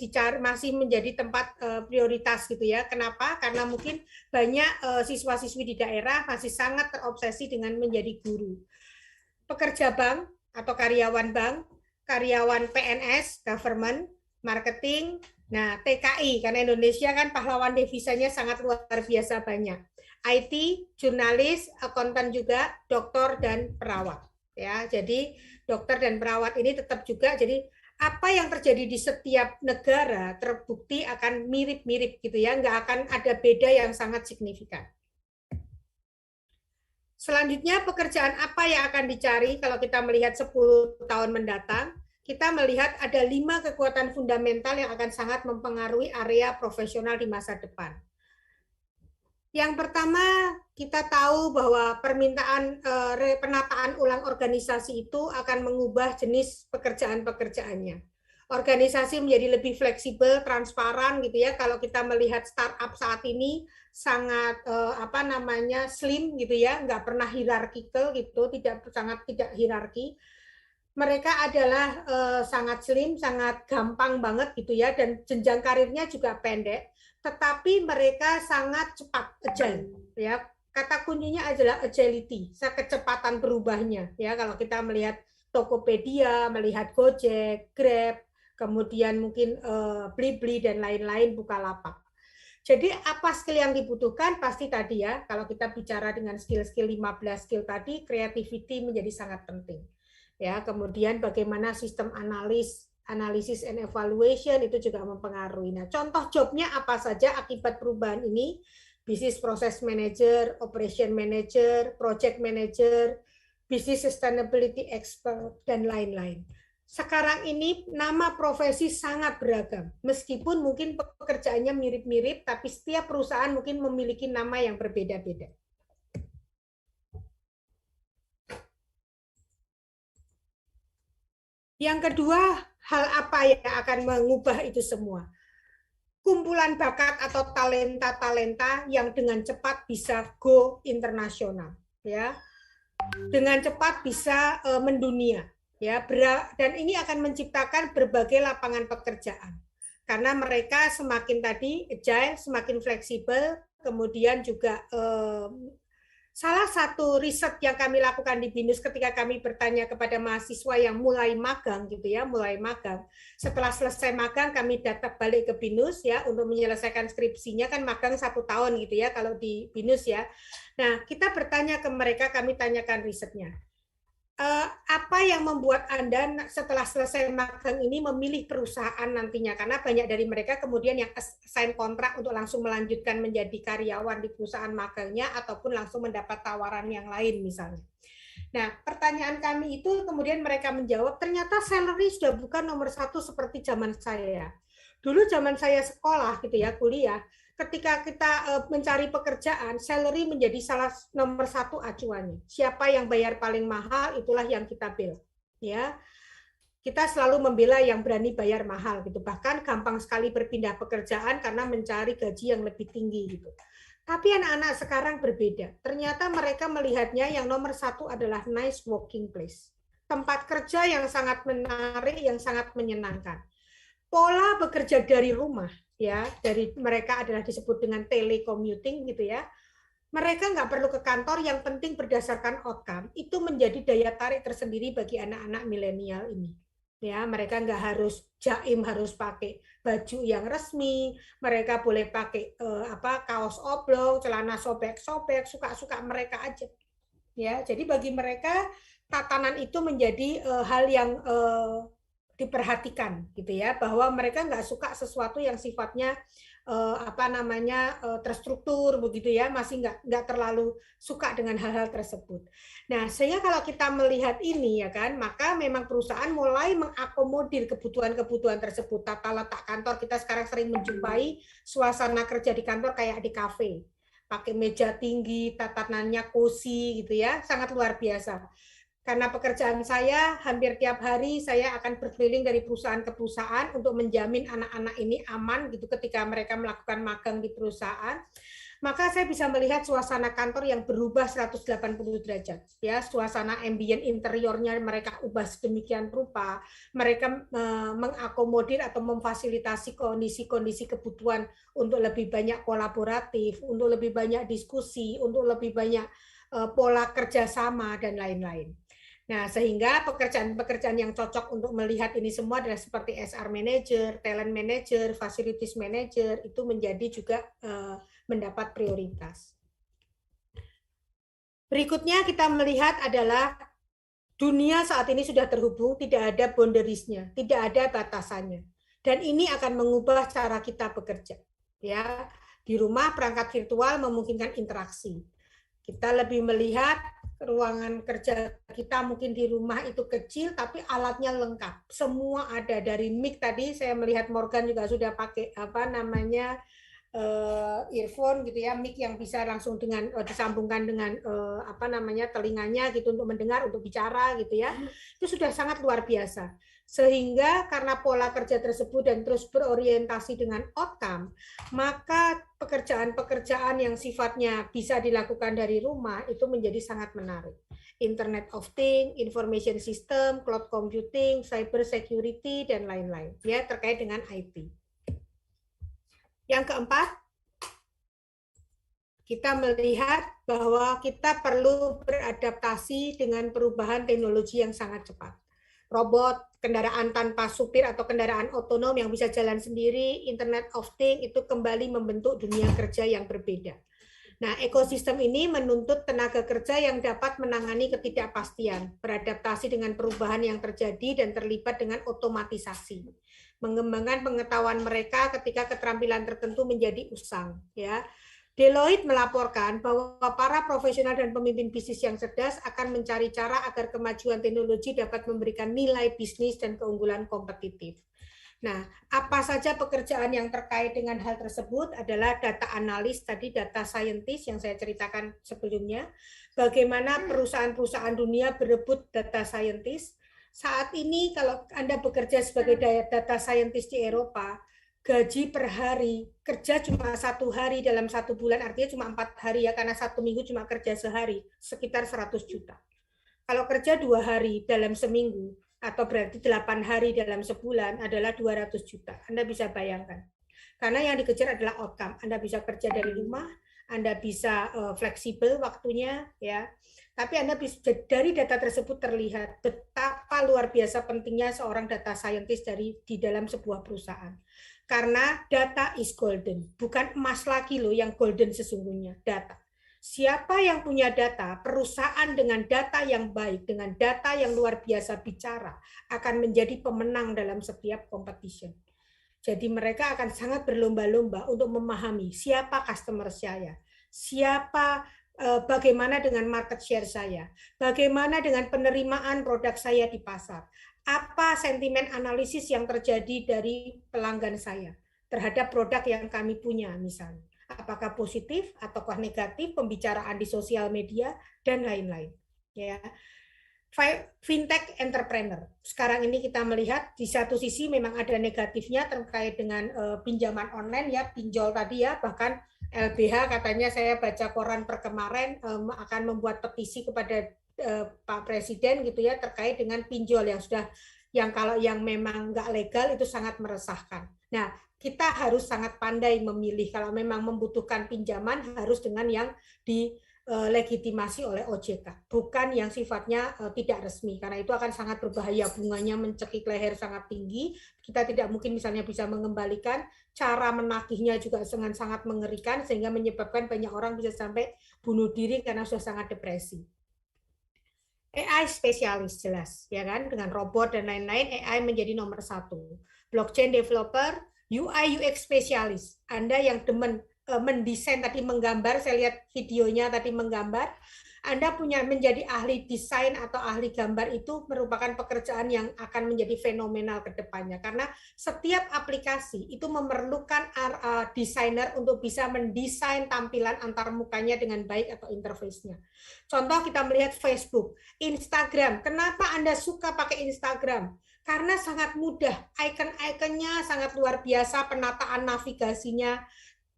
menjadi tempat prioritas gitu ya. Kenapa? Karena mungkin banyak siswa-siswi di daerah masih sangat terobsesi dengan menjadi guru. Pekerja bank atau karyawan bank, karyawan PNS, government, marketing, nah, TKI, karena Indonesia kan pahlawan devisanya sangat luar biasa banyak. IT, jurnalis, akuntan juga, dokter dan perawat. Ya, jadi dokter dan perawat ini tetap juga. Jadi apa yang terjadi di setiap negara terbukti akan mirip-mirip gitu ya, nggak akan ada beda yang sangat signifikan. Selanjutnya pekerjaan apa yang akan dicari kalau kita melihat 10 tahun mendatang? Kita melihat ada 5 kekuatan fundamental yang akan sangat mempengaruhi area profesional di masa depan. Yang pertama, kita tahu bahwa permintaan penataan ulang organisasi itu akan mengubah jenis pekerjaan-pekerjaannya. Organisasi menjadi lebih fleksibel, transparan gitu ya. Kalau kita melihat startup saat ini sangat slim gitu ya, nggak pernah hierarkikal gitu, sangat tidak hierarki. Mereka adalah sangat slim, sangat gampang banget gitu ya, dan jenjang karirnya juga pendek, tetapi mereka sangat cepat, agile ya. Kata kuncinya adalah agility, kecepatan berubahnya ya. Kalau kita melihat Tokopedia, melihat Gojek, Grab, kemudian mungkin Blibli dan lain-lain, Bukalapak. Jadi apa skill yang dibutuhkan? Pasti tadi ya, kalau kita bicara dengan skill-skill 15 skill tadi, creativity menjadi sangat penting. Ya, kemudian bagaimana sistem analisis and evaluation itu juga mempengaruhi. Nah, contoh jobnya apa saja akibat perubahan ini? Business process manager, operation manager, project manager, business sustainability expert, dan lain-lain. Sekarang ini nama profesi sangat beragam. Meskipun mungkin pekerjaannya mirip-mirip, tapi setiap perusahaan mungkin memiliki nama yang berbeda-beda. Yang kedua, hal apa yang akan mengubah itu semua? Kumpulan bakat atau talenta-talenta yang dengan cepat bisa go internasional, ya, dengan cepat bisa mendunia, ya, dan ini akan menciptakan berbagai lapangan pekerjaan karena mereka semakin tadi agile, semakin fleksibel, kemudian juga salah satu riset yang kami lakukan di BINUS ketika kami bertanya kepada mahasiswa yang mulai magang gitu ya, mulai magang. Setelah selesai magang kami datang balik ke BINUS ya untuk menyelesaikan skripsinya, kan magang 1 tahun gitu ya kalau di BINUS ya. Nah, kita bertanya ke mereka, kami tanyakan risetnya. Apa yang membuat Anda setelah selesai magang ini memilih perusahaan nantinya? Karena banyak dari mereka kemudian yang sign kontrak untuk langsung melanjutkan menjadi karyawan di perusahaan magangnya ataupun langsung mendapat tawaran yang lain misalnya. Nah, pertanyaan kami itu kemudian mereka menjawab, ternyata salary sudah bukan nomor 1 seperti zaman saya. Dulu zaman saya sekolah gitu ya, kuliah, ketika kita mencari pekerjaan, salary menjadi nomor 1 acuannya. Siapa yang bayar paling mahal, itulah yang kita bill. Ya, kita selalu membela yang berani bayar mahal gitu. Bahkan gampang sekali berpindah pekerjaan karena mencari gaji yang lebih tinggi gitu. Tapi anak-anak sekarang berbeda. Ternyata mereka melihatnya yang nomor 1 adalah nice working place. Tempat kerja yang sangat menarik, yang sangat menyenangkan. Pola bekerja dari rumah, ya, dari mereka adalah disebut dengan telecommuting gitu ya. Mereka nggak perlu ke kantor, yang penting berdasarkan outcome. Itu menjadi daya tarik tersendiri bagi anak-anak milenial ini. Ya, mereka nggak harus jaim, harus pakai baju yang resmi. Mereka boleh pakai kaos oblong, celana sobek-sobek, suka-suka mereka aja. Ya, jadi bagi mereka tatanan itu menjadi hal yang diperhatikan gitu ya, bahwa mereka nggak suka sesuatu yang sifatnya terstruktur begitu ya, masih nggak terlalu suka dengan hal-hal tersebut. Nah, sehingga kalau kita melihat ini ya kan, maka memang perusahaan mulai mengakomodir kebutuhan-kebutuhan tersebut. Tata letak kantor, kita sekarang sering menjumpai suasana kerja di kantor kayak di kafe, pakai meja tinggi, tatanannya cozy gitu ya, sangat luar biasa. Karena pekerjaan saya, hampir tiap hari saya akan berkeliling dari perusahaan ke perusahaan untuk menjamin anak-anak ini aman gitu ketika mereka melakukan magang di perusahaan. Maka saya bisa melihat suasana kantor yang berubah 180 derajat. Ya, suasana ambient interiornya mereka ubah sedemikian rupa. Mereka mengakomodir atau memfasilitasi kondisi-kondisi kebutuhan untuk lebih banyak kolaboratif, untuk lebih banyak diskusi, untuk lebih banyak pola kerjasama dan lain-lain. Nah, sehingga pekerjaan-pekerjaan yang cocok untuk melihat ini semua adalah seperti SR Manager, Talent Manager, Facilities Manager, itu menjadi juga mendapat prioritas. Berikutnya kita melihat adalah dunia saat ini sudah terhubung, tidak ada boundariesnya, tidak ada batasannya. Dan ini akan mengubah cara kita bekerja. Ya, di rumah perangkat virtual memungkinkan interaksi. Kita lebih melihat ruangan kerja kita mungkin di rumah itu kecil, tapi alatnya lengkap. Semua ada, dari mic tadi saya melihat Morgan juga sudah pakai earphone gitu ya, mic yang bisa langsung dengan disambungkan dengan telinganya gitu untuk mendengar, untuk bicara gitu ya. Itu sudah sangat luar biasa. Sehingga karena pola kerja tersebut dan terus berorientasi dengan outcome, maka pekerjaan-pekerjaan yang sifatnya bisa dilakukan dari rumah itu menjadi sangat menarik. Internet of Things, Information System, Cloud Computing, Cyber Security, dan lain-lain ya terkait dengan IT. Yang keempat, kita melihat bahwa kita perlu beradaptasi dengan perubahan teknologi yang sangat cepat. Robot, kendaraan tanpa supir atau kendaraan otonom yang bisa jalan sendiri, Internet of Things itu kembali membentuk dunia kerja yang berbeda. Nah, ekosistem ini menuntut tenaga kerja yang dapat menangani ketidakpastian, beradaptasi dengan perubahan yang terjadi dan terlibat dengan otomatisasi. Mengembangkan pengetahuan mereka ketika keterampilan tertentu menjadi usang, ya. Deloitte melaporkan bahwa para profesional dan pemimpin bisnis yang cerdas akan mencari cara agar kemajuan teknologi dapat memberikan nilai bisnis dan keunggulan kompetitif. Nah, apa saja pekerjaan yang terkait dengan hal tersebut adalah data analis, tadi data scientist yang saya ceritakan sebelumnya, bagaimana perusahaan-perusahaan dunia berebut data scientist. Saat ini kalau Anda bekerja sebagai data scientist di Eropa, gaji per hari, kerja cuma 1 hari dalam 1 bulan, artinya cuma 4 hari ya, karena 1 minggu cuma kerja sehari, sekitar 100 juta. Kalau kerja 2 hari dalam seminggu, atau berarti 8 hari dalam sebulan adalah 200 juta. Anda bisa bayangkan. Karena yang dikejar adalah outcome. Anda bisa kerja dari rumah, Anda bisa fleksibel waktunya, ya. Tapi Anda bisa, dari data tersebut terlihat betapa luar biasa pentingnya seorang data scientist di dalam sebuah perusahaan. Karena data is golden, bukan emas lagi loh yang golden sesungguhnya, data. Siapa yang punya data, perusahaan dengan data yang baik, dengan data yang luar biasa bicara, akan menjadi pemenang dalam setiap competition. Jadi mereka akan sangat berlomba-lomba untuk memahami siapa customer saya, bagaimana dengan market share saya, bagaimana dengan penerimaan produk saya di pasar, apa sentimen analisis yang terjadi dari pelanggan saya terhadap produk yang kami punya misalnya. Apakah positif ataukah negatif, pembicaraan di sosial media, dan lain-lain. Ya. Fintech entrepreneur. Sekarang ini kita melihat di satu sisi memang ada negatifnya terkait dengan pinjaman online, ya, pinjol tadi ya, bahkan LBH katanya saya baca koran per kemarin akan membuat petisi kepada Pak Presiden gitu ya terkait dengan pinjol yang kalau yang memang nggak legal itu sangat meresahkan. Nah, kita harus sangat pandai memilih kalau memang membutuhkan pinjaman harus dengan yang dilegitimasi oleh OJK, bukan yang sifatnya tidak resmi karena itu akan sangat berbahaya, bunganya mencekik leher sangat tinggi. Kita tidak mungkin misalnya bisa mengembalikan, cara menagihnya juga dengan sangat mengerikan sehingga menyebabkan banyak orang bisa sampai bunuh diri karena sudah sangat depresi. AI spesialis jelas, ya kan, dengan robot dan lain-lain, AI menjadi nomor 1. Blockchain developer, UI UX spesialis, Anda yang demen mendesain tadi, menggambar, saya lihat videonya tadi menggambar, Anda punya menjadi ahli desain atau ahli gambar itu merupakan pekerjaan yang akan menjadi fenomenal ke depannya, karena setiap aplikasi itu memerlukan desainer untuk bisa mendesain tampilan antarmukanya dengan baik atau interface-nya. Contoh kita melihat Facebook, Instagram. Kenapa Anda suka pakai Instagram? Karena sangat mudah, icon-iconnya sangat luar biasa, penataan navigasinya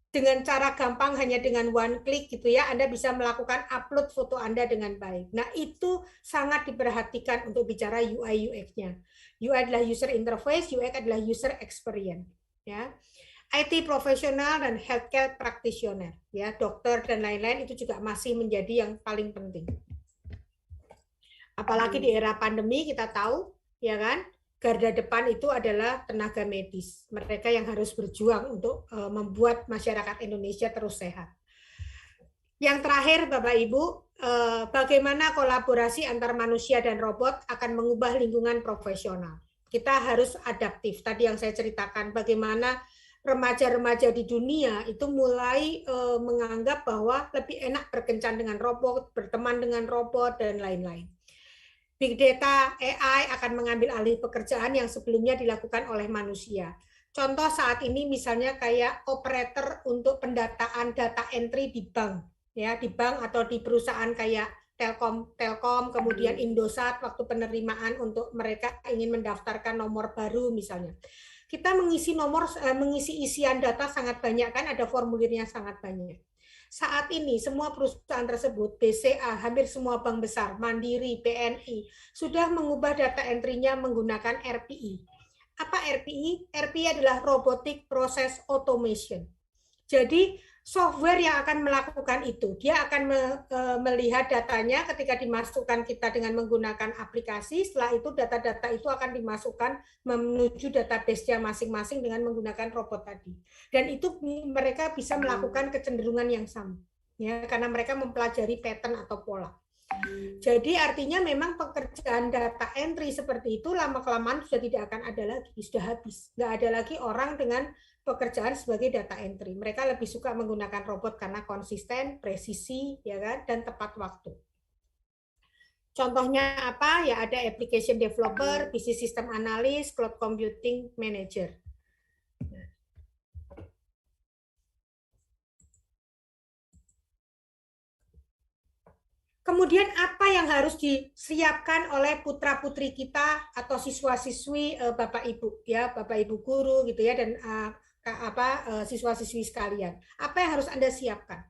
dengan cara gampang, hanya dengan one click gitu ya, Anda bisa melakukan upload foto Anda dengan baik. Nah, itu sangat diperhatikan untuk bicara UI UX-nya. UI adalah user interface, UX adalah user experience, ya. IT profesional dan healthcare practitioner, ya, dokter dan lain-lain itu juga masih menjadi yang paling penting. Apalagi di era pandemi kita tahu, ya kan, garda depan itu adalah tenaga medis. Mereka yang harus berjuang untuk membuat masyarakat Indonesia terus sehat. Yang terakhir, Bapak Ibu, bagaimana kolaborasi antar manusia dan robot akan mengubah lingkungan profesional. Kita harus adaptif. Tadi yang saya ceritakan, bagaimana remaja-remaja di dunia itu mulai menganggap bahwa lebih enak berkencan dengan robot, berteman dengan robot, dan lain-lain. Big data, AI akan mengambil alih pekerjaan yang sebelumnya dilakukan oleh manusia. Contoh saat ini misalnya kayak operator untuk pendataan data entry di bank, ya, di bank atau di perusahaan kayak Telkom, kemudian Indosat waktu penerimaan untuk mereka ingin mendaftarkan nomor baru misalnya. Kita mengisi mengisi isian data sangat banyak kan, ada formulirnya sangat banyak. Saat ini semua perusahaan tersebut, BCA, hampir semua bank besar, Mandiri, BNI, sudah mengubah data entry-nya menggunakan RPI. Apa RPI? RPI adalah Robotic Process Automation. Jadi software yang akan melakukan itu, dia akan melihat datanya ketika dimasukkan kita dengan menggunakan aplikasi, setelah itu data-data itu akan dimasukkan menuju database-nya masing-masing dengan menggunakan robot tadi. Dan itu mereka bisa melakukan kecenderungan yang sama, ya, karena mereka mempelajari pattern atau pola. Jadi artinya memang pekerjaan data entry seperti itu lama-kelamaan sudah tidak akan ada lagi, sudah habis. Nggak ada lagi orang dengan pekerjaan sebagai data entry. Mereka lebih suka menggunakan robot karena konsisten, presisi, ya kan, dan tepat waktu. Contohnya apa? Ya ada application developer, business system analyst, cloud computing manager. Kemudian apa yang harus disiapkan oleh putra-putri kita atau siswa-siswi Bapak Ibu, ya, Bapak Ibu guru gitu ya, dan siswa-siswi sekalian. Apa yang harus Anda siapkan?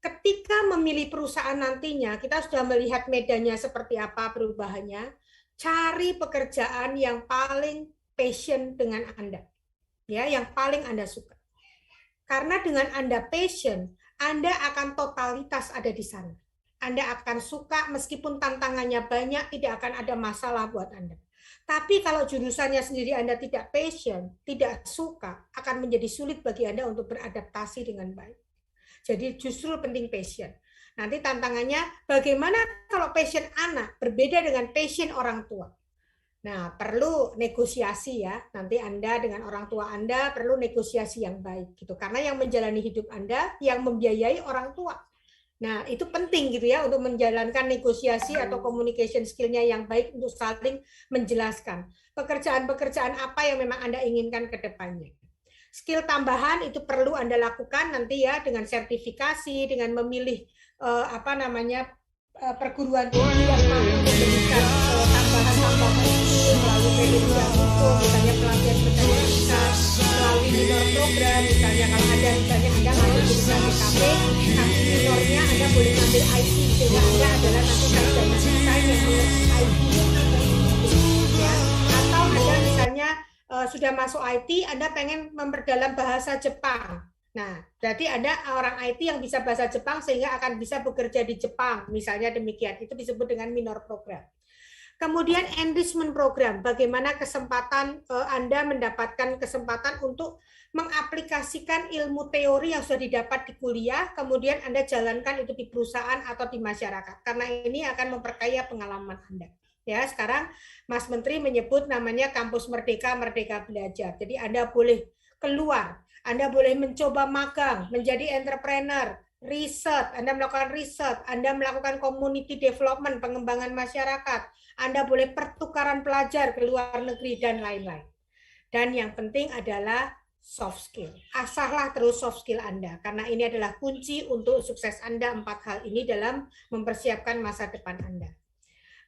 Ketika memilih perusahaan nantinya, kita sudah melihat medannya seperti apa perubahannya. Cari pekerjaan yang paling passion dengan Anda, ya, yang paling Anda suka. Karena dengan Anda passion, Anda akan totalitas ada di sana. Anda akan suka meskipun tantangannya banyak, tidak akan ada masalah buat Anda. Tapi kalau jurusannya sendiri Anda tidak passion, tidak suka, akan menjadi sulit bagi Anda untuk beradaptasi dengan baik. Jadi justru penting passion. Nanti tantangannya bagaimana kalau passion anak berbeda dengan passion orang tua. Nah, perlu negosiasi ya. Nanti Anda dengan orang tua Anda perlu negosiasi yang baik gitu. Karena yang menjalani hidup Anda yang membiayai orang tua. Nah, itu penting gitu ya untuk menjalankan negosiasi atau communication skill-nya yang baik untuk saling menjelaskan pekerjaan-pekerjaan apa yang memang Anda inginkan ke depannya. Skill tambahan itu perlu Anda lakukan nanti ya dengan sertifikasi, dengan memilih perguruan tinggi yang mampu memberikan tambahan-tambahan melalui pendidikan hukum, misalnya pelatihan pendidikan, melalui minor program, misalnya kalau ada misalnya Anda ngambil jurusan DKP, tapi minornya Anda boleh ngambil IT, sehingga Anda adalah nanti sarjana desain yang mengerti IT, ya. Atau Anda misalnya sudah masuk IT, Anda pengen memperdalam bahasa Jepang. Nah, berarti Anda orang IT yang bisa bahasa Jepang sehingga akan bisa bekerja di Jepang, misalnya demikian. Itu disebut dengan minor program. Kemudian enrichment program, bagaimana kesempatan Anda mendapatkan kesempatan untuk mengaplikasikan ilmu teori yang sudah didapat di kuliah, kemudian Anda jalankan itu di perusahaan atau di masyarakat. Karena ini akan memperkaya pengalaman Anda. Ya, sekarang Mas Menteri menyebut namanya Kampus Merdeka, Merdeka Belajar. Jadi Anda boleh keluar. Anda boleh mencoba magang, menjadi entrepreneur, riset, Anda melakukan riset, Anda melakukan community development, pengembangan masyarakat, Anda boleh pertukaran pelajar ke luar negeri, dan lain-lain. Dan yang penting adalah soft skill. Asahlah terus soft skill Anda, karena ini adalah kunci untuk sukses Anda 4 hal ini dalam mempersiapkan masa depan Anda.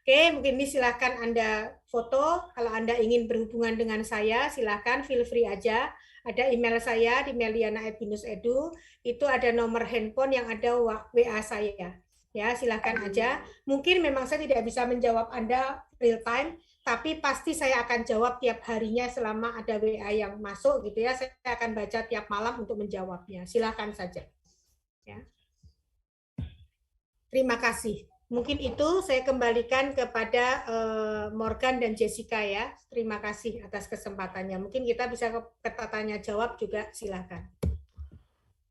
Oke, mungkin ini silahkan Anda foto. Kalau Anda ingin berhubungan dengan saya, silahkan feel free aja. Ada email saya di meliana@binus.edu. Itu ada nomor handphone yang ada WA saya. Ya, silahkan aja. Mungkin memang saya tidak bisa menjawab Anda real time, tapi pasti saya akan jawab tiap harinya selama ada WA yang masuk gitu ya. Saya akan baca tiap malam untuk menjawabnya. Silahkan saja. Ya. Terima kasih. Mungkin itu saya kembalikan kepada Morgan dan Jessica ya. Terima kasih atas kesempatannya. Mungkin kita bisa ke tanya jawab juga, silakan.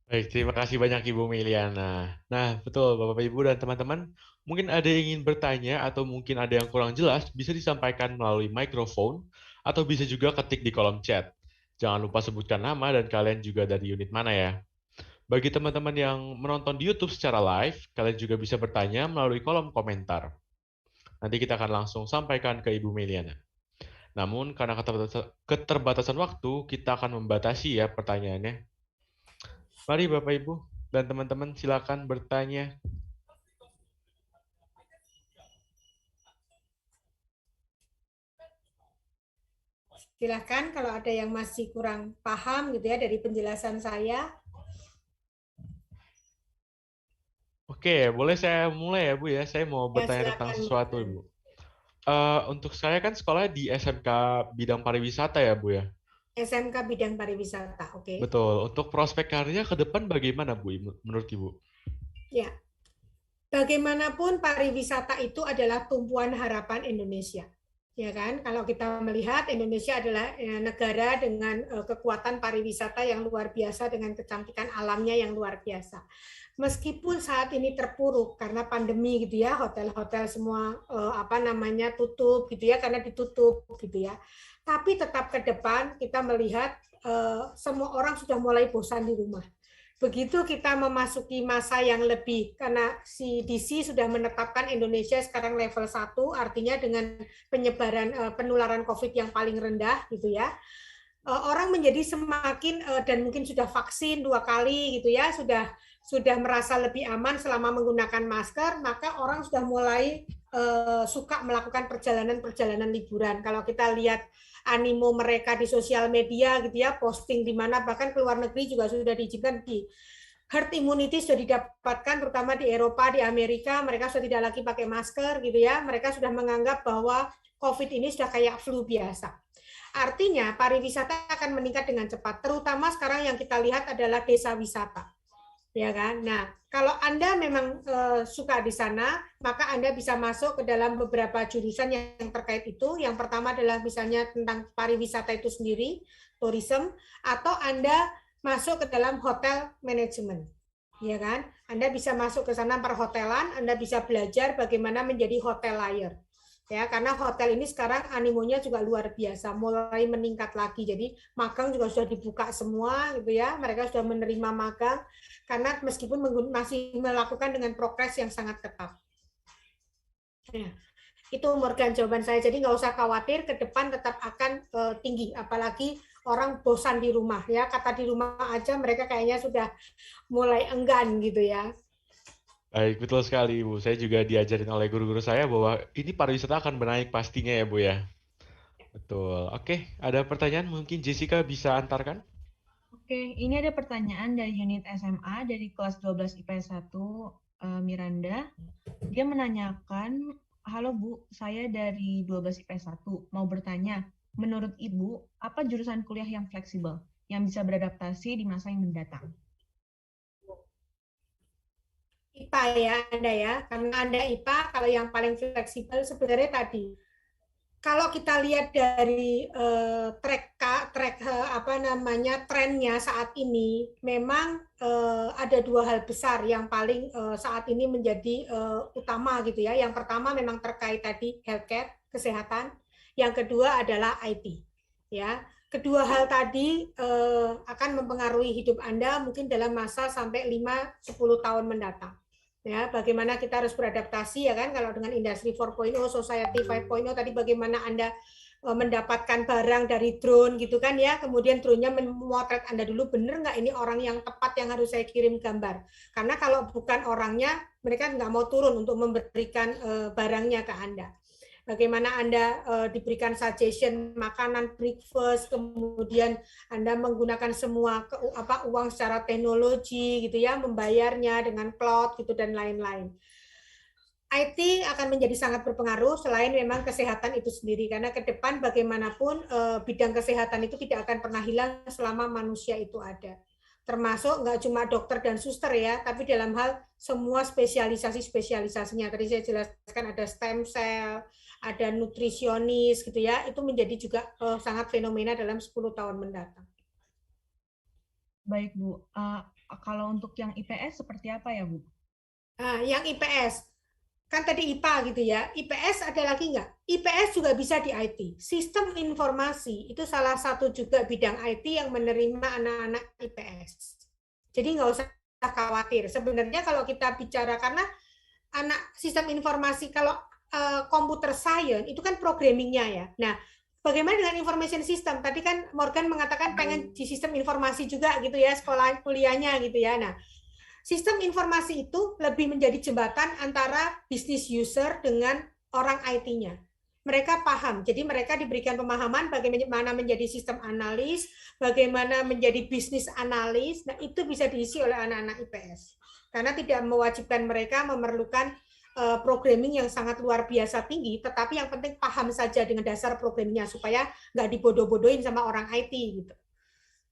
Baik, terima kasih banyak Ibu Meliana. Nah, betul Bapak Ibu dan teman-teman, mungkin ada yang ingin bertanya atau mungkin ada yang kurang jelas, bisa disampaikan melalui mikrofon atau bisa juga ketik di kolom chat. Jangan lupa sebutkan nama dan kalian juga dari unit mana ya. Bagi teman-teman yang menonton di YouTube secara live, kalian juga bisa bertanya melalui kolom komentar. Nanti kita akan langsung sampaikan ke Ibu Meliana. Namun, karena keterbatasan waktu, kita akan membatasi ya pertanyaannya. Mari Bapak Ibu dan teman-teman silakan bertanya. Silakan kalau ada yang masih kurang paham gitu ya dari penjelasan saya. Oke, boleh saya mulai ya Bu ya? Saya mau bertanya tentang sesuatu Bu. Untuk saya kan sekolah di SMK Bidang Pariwisata ya Bu ya? SMK Bidang Pariwisata, oke. Betul. Untuk prospek karirnya ke depan bagaimana Bu menurut Ibu? Ya, bagaimanapun pariwisata itu adalah tumpuan harapan Indonesia. Ya kan, kalau kita melihat Indonesia adalah negara dengan kekuatan pariwisata yang luar biasa dengan kecantikan alamnya yang luar biasa. Meskipun saat ini terpuruk karena pandemi gitu ya, hotel-hotel semua tutup gitu ya karena ditutup gitu ya. Tapi tetap ke depan kita melihat semua orang sudah mulai bosan di rumah. Begitu kita memasuki masa yang lebih, karena CDC sudah menetapkan Indonesia sekarang level 1, artinya dengan penyebaran penularan COVID yang paling rendah, gitu ya. Orang menjadi semakin, dan mungkin sudah vaksin 2 kali, gitu ya, sudah merasa lebih aman selama menggunakan masker, maka orang sudah mulai suka melakukan perjalanan-perjalanan liburan. Kalau kita lihat animo mereka di sosial media gitu ya, posting di mana bahkan ke luar negeri juga sudah diizinkan di herd immunity sudah didapatkan terutama di Eropa, di Amerika, mereka sudah tidak lagi pakai masker gitu ya. Mereka sudah menganggap bahwa COVID ini sudah kayak flu biasa. Artinya pariwisata akan meningkat dengan cepat, terutama sekarang yang kita lihat adalah desa wisata. Ya kan? Nah, kalau Anda memang suka di sana, maka Anda bisa masuk ke dalam beberapa jurusan yang terkait itu. Yang pertama adalah misalnya tentang pariwisata itu sendiri, tourism, atau Anda masuk ke dalam hotel manajemen. Ya kan? Anda bisa masuk ke sana perhotelan, Anda bisa belajar bagaimana menjadi hotelier. Ya, karena hotel ini sekarang animonya juga luar biasa, mulai meningkat lagi. Jadi magang juga sudah dibuka semua gitu ya. Mereka sudah menerima magang karena meskipun masih melakukan dengan progres yang sangat ketat. Ya, itu Morgan jawaban saya. Jadi nggak usah khawatir, ke depan tetap akan tinggi. Apalagi orang bosan di rumah ya. Kata di rumah aja mereka kayaknya sudah mulai enggan gitu ya. Baik, betul sekali Bu. Saya juga diajarin oleh guru-guru saya bahwa ini pariwisata akan menaik pastinya ya Bu ya. Betul. Oke, ada pertanyaan mungkin Jessica bisa antarkan? Oke, ini ada pertanyaan dari unit SMA dari kelas 12 IPS 1 Miranda. Dia menanyakan, halo Bu, saya dari 12 IPS 1 mau bertanya, menurut Ibu, apa jurusan kuliah yang fleksibel yang bisa beradaptasi di masa yang mendatang? IPA ya Anda ya, karena Anda IPA, kalau yang paling fleksibel sebenarnya tadi. Kalau kita lihat dari trennya saat ini, memang ada 2 hal besar yang paling saat ini menjadi utama gitu ya. Yang pertama memang terkait tadi healthcare, kesehatan. Yang kedua adalah IT. Ya, kedua hal tadi akan mempengaruhi hidup Anda mungkin dalam masa sampai 5-10 tahun mendatang. Ya, bagaimana kita harus beradaptasi ya kan, kalau dengan industri 4.0, society 5.0 tadi bagaimana Anda mendapatkan barang dari drone gitu kan ya, kemudian drone-nya memotret Anda dulu, bener nggak ini orang yang tepat yang harus saya kirim gambar. Karena kalau bukan orangnya, mereka nggak mau turun untuk memberikan barangnya ke Anda. Bagaimana Anda diberikan suggestion makanan breakfast, kemudian Anda menggunakan semua uang secara teknologi gitu ya, membayarnya dengan cloud gitu dan lain-lain. IT akan menjadi sangat berpengaruh selain memang kesehatan itu sendiri, karena ke depan bagaimanapun bidang kesehatan itu tidak akan pernah hilang selama manusia itu ada. Termasuk nggak cuma dokter dan suster ya, tapi dalam hal semua spesialisasinya. Tadi saya jelaskan ada stem cell, ada nutrisionis gitu ya, itu menjadi juga sangat fenomena dalam 10 tahun mendatang. Baik Bu, kalau untuk yang IPS seperti apa ya Bu? Yang IPS, kan tadi IPA gitu ya, IPS ada lagi nggak? IPS juga bisa di IT. Sistem informasi itu salah satu juga bidang IT yang menerima anak-anak IPS. Jadi nggak usah khawatir. Sebenarnya kalau kita bicara, karena anak sistem informasi, kalau computer science itu kan programmingnya ya. Nah, bagaimana dengan information system? Tadi kan Morgan mengatakan pengen di sistem informasi juga gitu ya, sekolah kuliahnya gitu ya. Nah, sistem informasi itu lebih menjadi jembatan antara business user dengan orang IT-nya. Mereka paham, jadi mereka diberikan pemahaman bagaimana menjadi sistem analis, bagaimana menjadi bisnis analis. Nah, itu bisa diisi oleh anak-anak IPS. Karena tidak mewajibkan mereka memerlukan programming yang sangat luar biasa tinggi, tetapi yang penting paham saja dengan dasar programmingnya supaya nggak dibodoh-bodohin sama orang IT gitu.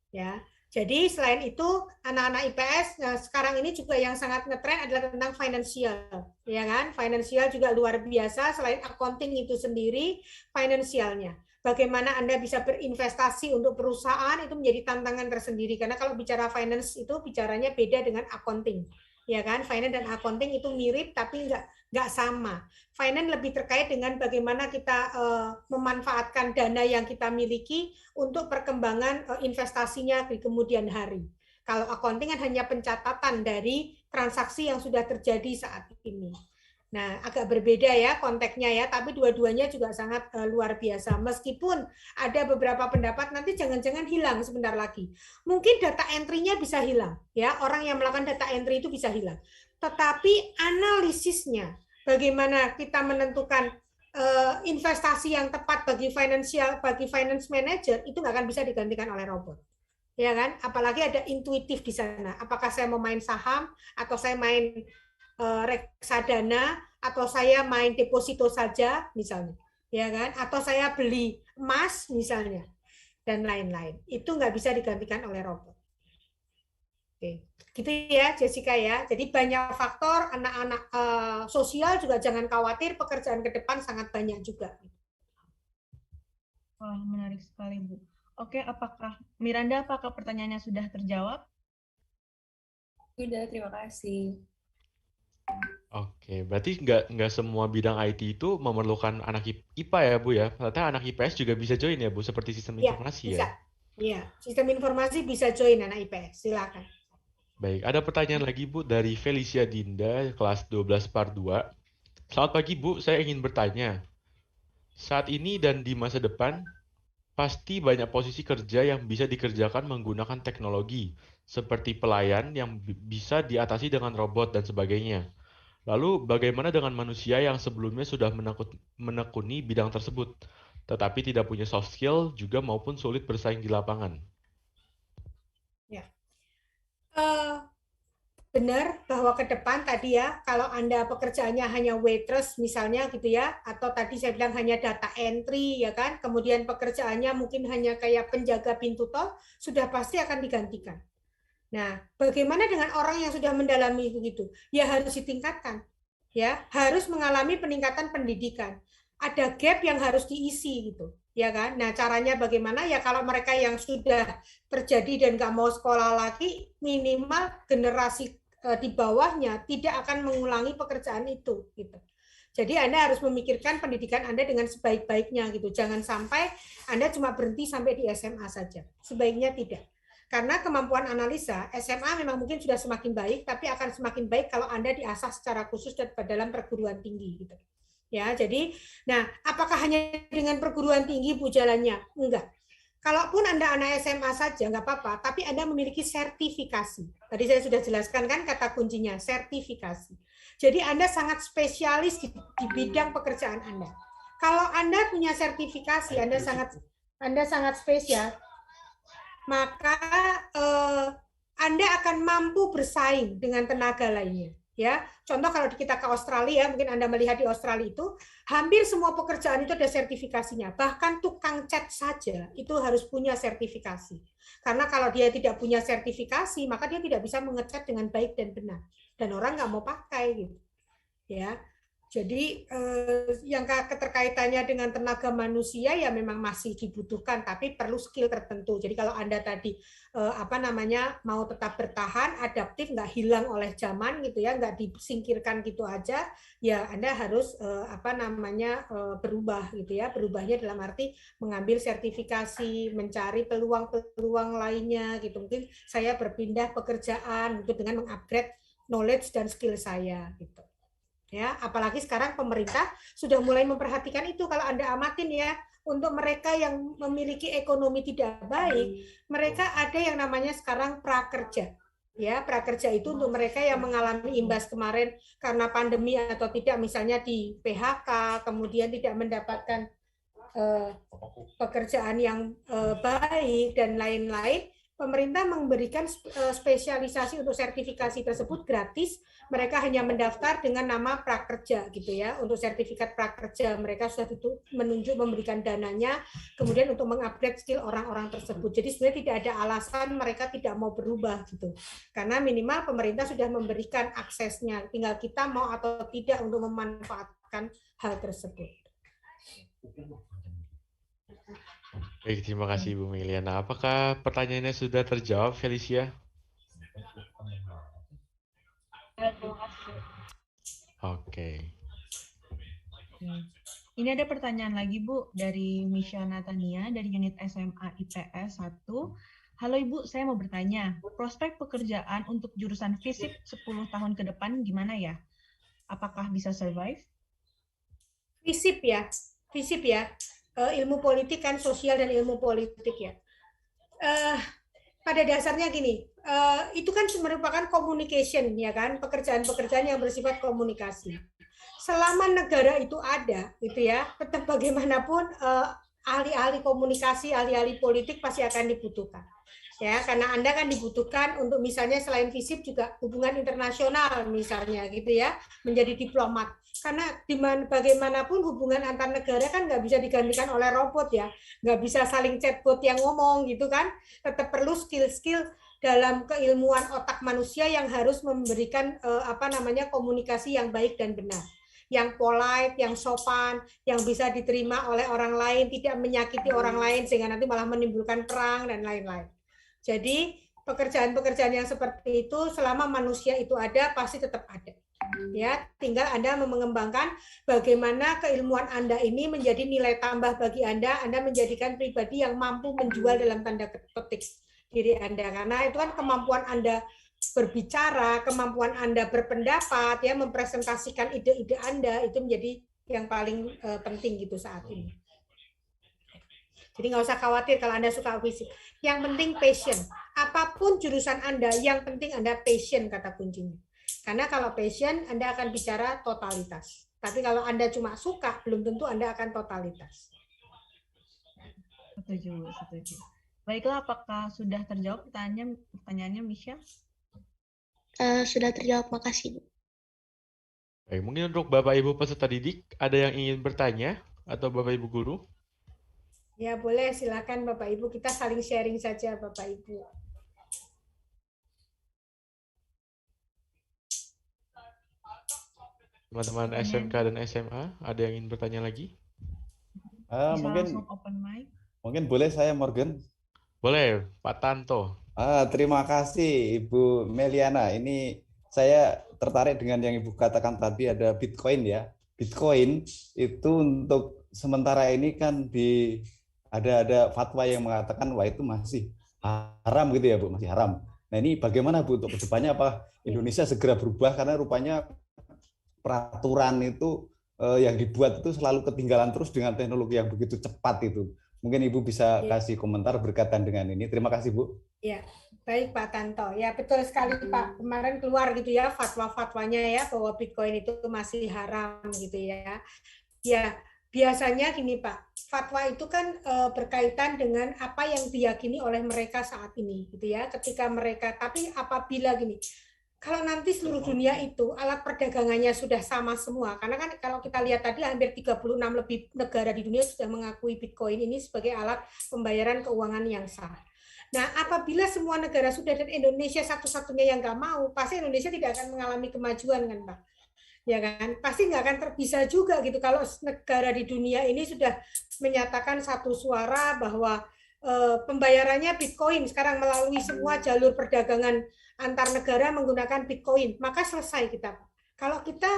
Ya, jadi selain itu anak-anak IPS sekarang ini juga yang sangat ngetren adalah tentang financial, ya kan? Financial juga luar biasa. Selain accounting itu sendiri, financialnya. Bagaimana Anda bisa berinvestasi untuk perusahaan itu menjadi tantangan tersendiri, karena kalau bicara finance itu bicaranya beda dengan accounting. Ya kan, finance dan accounting itu mirip tapi nggak sama. Finance lebih terkait dengan bagaimana kita memanfaatkan dana yang kita miliki untuk perkembangan investasinya di kemudian hari. Kalau accounting kan hanya pencatatan dari transaksi yang sudah terjadi saat ini. Nah, agak berbeda ya konteksnya ya, tapi dua-duanya juga sangat luar biasa. Meskipun ada beberapa pendapat nanti jangan-jangan hilang sebentar lagi. Mungkin data entry-nya bisa hilang, ya, orang yang melakukan data entry itu bisa hilang. Tetapi analisisnya, bagaimana kita menentukan investasi yang tepat bagi finance manager itu nggak akan bisa digantikan oleh robot. Ya kan? Apalagi ada intuitif di sana. Apakah saya mau main saham atau saya main reksadana atau saya main deposito saja misalnya, ya kan? Atau saya beli emas misalnya dan lain-lain. Itu nggak bisa digantikan oleh robot. Oke, gitu ya Jessica ya. Jadi banyak faktor, anak-anak sosial juga jangan khawatir, pekerjaan ke depan sangat banyak juga. Wah, menarik sekali Bu. Oke, Miranda, apakah pertanyaannya sudah terjawab? Sudah, terima kasih. Oke, berarti nggak semua bidang IT itu memerlukan anak IPA ya Bu ya? Ternyata anak IPS juga bisa join ya Bu, seperti sistem informasi bisa. ya? Iya, sistem informasi bisa join anak IPS, silakan. Baik, ada pertanyaan lagi Bu dari Felicia Dinda, kelas 12 Part 2. Selamat pagi Bu, saya ingin bertanya. Saat ini dan di masa depan, pasti banyak posisi kerja yang bisa dikerjakan menggunakan teknologi, seperti pelayan yang bisa diatasi dengan robot dan sebagainya. Lalu bagaimana dengan manusia yang sebelumnya sudah menekuni bidang tersebut, tetapi tidak punya soft skill juga maupun sulit bersaing di lapangan? Ya, benar bahwa ke depan tadi ya, kalau Anda pekerjaannya hanya waitress misalnya gitu ya, atau tadi saya bilang hanya data entry ya kan, kemudian pekerjaannya mungkin hanya kayak penjaga pintu tol, sudah pasti akan digantikan. Nah, bagaimana dengan orang yang sudah mendalami begitu? Ya harus ditingkatkan, ya harus mengalami peningkatan pendidikan. Ada gap yang harus diisi gitu, ya kan? Nah, caranya bagaimana? Ya kalau mereka yang sudah terjadi dan nggak mau sekolah lagi, minimal generasi di bawahnya tidak akan mengulangi pekerjaan itu, gitu. Jadi Anda harus memikirkan pendidikan Anda dengan sebaik-baiknya gitu. Jangan sampai Anda cuma berhenti sampai di SMA saja. Sebaiknya tidak. Karena kemampuan analisa, SMA memang mungkin sudah semakin baik, tapi akan semakin baik kalau Anda diasah secara khusus dalam perguruan tinggi gitu. Ya, jadi, nah, apakah hanya dengan perguruan tinggi Bu jalannya? Enggak. Kalaupun Anda anak SMA saja, nggak apa-apa, tapi Anda memiliki sertifikasi. Tadi saya sudah jelaskan kan kata kuncinya, sertifikasi. Jadi Anda sangat spesialis di bidang pekerjaan Anda. Kalau Anda punya sertifikasi, Anda sangat spesial, maka Anda akan mampu bersaing dengan tenaga lainnya. Ya, contoh kalau kita ke Australia, mungkin Anda melihat di Australia itu hampir semua pekerjaan itu ada sertifikasinya. Bahkan tukang cat saja itu harus punya sertifikasi. Karena kalau dia tidak punya sertifikasi, maka dia tidak bisa mengecat dengan baik dan benar. Dan orang nggak mau pakai gitu. Ya. Jadi yang keterkaitannya dengan tenaga manusia ya memang masih dibutuhkan, tapi perlu skill tertentu. Jadi kalau Anda tadi mau tetap bertahan, adaptif, nggak hilang oleh zaman gitu ya, nggak disingkirkan gitu aja, ya Anda harus berubah gitu ya. Berubahnya dalam arti mengambil sertifikasi, mencari peluang-peluang lainnya gitu. Mungkin saya berpindah pekerjaan gitu dengan mengupgrade knowledge dan skill saya gitu. Ya, apalagi sekarang pemerintah sudah mulai memperhatikan itu. Kalau Anda amatin ya, untuk mereka yang memiliki ekonomi tidak baik, mereka ada yang namanya sekarang prakerja. Ya, prakerja itu untuk mereka yang mengalami imbas kemarin karena pandemi atau tidak, misalnya di PHK, kemudian tidak mendapatkan pekerjaan yang baik dan lain-lain. Pemerintah memberikan spesialisasi untuk sertifikasi tersebut gratis. Mereka hanya mendaftar dengan nama prakerja gitu ya. Untuk sertifikat prakerja mereka sudah memberikan dananya, kemudian untuk mengupgrade skill orang-orang tersebut. Jadi sebenarnya tidak ada alasan mereka tidak mau berubah gitu. Karena minimal pemerintah sudah memberikan aksesnya. Tinggal kita mau atau tidak untuk memanfaatkan hal tersebut. Baik, terima kasih Bu Meliana. Apakah pertanyaannya sudah terjawab, Felicia? Oke. Ini ada pertanyaan lagi Bu dari Misha Natania dari unit SMA IPS 1. Halo Ibu, saya mau bertanya, prospek pekerjaan untuk jurusan FISIP 10 tahun ke depan gimana ya? Apakah bisa survive? FISIP ya. Ilmu politik kan, sosial dan ilmu politik ya. Pada dasarnya gini, itu kan merupakan communication ya kan, pekerjaan-pekerjaan yang bersifat komunikasi. Selama negara itu ada, gitu ya, tetap bagaimanapun ahli-ahli komunikasi, ahli-ahli politik pasti akan dibutuhkan. Ya, karena Anda kan dibutuhkan untuk misalnya selain FISIP juga hubungan internasional misalnya gitu ya, menjadi diplomat. Karena bagaimanapun hubungan antar negara kan nggak bisa digantikan oleh robot ya, nggak bisa saling chatbot yang ngomong gitu kan, tetap perlu skill-skill dalam keilmuan otak manusia yang harus memberikan komunikasi yang baik dan benar, yang polite, yang sopan, yang bisa diterima oleh orang lain, tidak menyakiti orang lain sehingga nanti malah menimbulkan perang dan lain-lain. Jadi pekerjaan-pekerjaan yang seperti itu selama manusia itu ada pasti tetap ada. Ya, tinggal Anda mengembangkan bagaimana keilmuan Anda ini menjadi nilai tambah bagi Anda menjadikan pribadi yang mampu menjual dalam tanda petik diri Anda. Karena itu kan kemampuan Anda berbicara, kemampuan Anda berpendapat, ya, mempresentasikan ide-ide Anda itu menjadi yang paling penting gitu saat ini. Jadi nggak usah khawatir kalau Anda suka fisik. Yang penting passion. Apapun jurusan Anda, yang penting Anda passion kata kuncinya. Karena kalau passion, Anda akan bicara totalitas. Tapi kalau Anda cuma suka, belum tentu Anda akan totalitas. Setuju. Baiklah, apakah sudah terjawab pertanyaannya Misha? Sudah terjawab, makasih. Baik, mungkin untuk Bapak Ibu peserta didik, ada yang ingin bertanya? Atau Bapak Ibu guru? Ya boleh, silakan Bapak Ibu, kita saling sharing saja Bapak Ibu. Teman-teman SMK dan SMA, ada yang ingin bertanya lagi? Mungkin boleh saya, Morgan? Boleh, Pak Tanto. Terima kasih Ibu Meliana. Ini saya tertarik dengan yang Ibu katakan tadi, ada Bitcoin ya. Bitcoin itu untuk sementara ini kan ada fatwa yang mengatakan wah itu masih haram gitu ya Bu, masih haram. Nah ini bagaimana Bu untuk kedepannya, apa Indonesia segera berubah karena rupanya peraturan itu yang dibuat itu selalu ketinggalan terus dengan teknologi yang begitu cepat itu. Mungkin Ibu bisa kasih komentar berkaitan dengan ini. Terima kasih Bu. Ya, baik Pak Tanto. Ya betul sekali Pak. Kemarin keluar gitu ya fatwa-fatwanya ya bahwa Bitcoin itu masih haram gitu ya. Ya biasanya gini Pak, fatwa itu kan berkaitan dengan apa yang diyakini oleh mereka saat ini gitu ya. Ketika mereka, tapi apabila gini, kalau nanti seluruh dunia itu alat perdagangannya sudah sama semua, karena kan kalau kita lihat tadi hampir 36 lebih negara di dunia sudah mengakui Bitcoin ini sebagai alat pembayaran keuangan yang sah. Nah, apabila semua negara sudah dan Indonesia satu-satunya yang nggak mau, pasti Indonesia tidak akan mengalami kemajuan kan Pak? Ya kan? Pasti nggak akan bisa juga gitu kalau negara di dunia ini sudah menyatakan satu suara bahwa pembayarannya Bitcoin sekarang melalui semua jalur perdagangan antar negara menggunakan Bitcoin, maka selesai kita. Kalau kita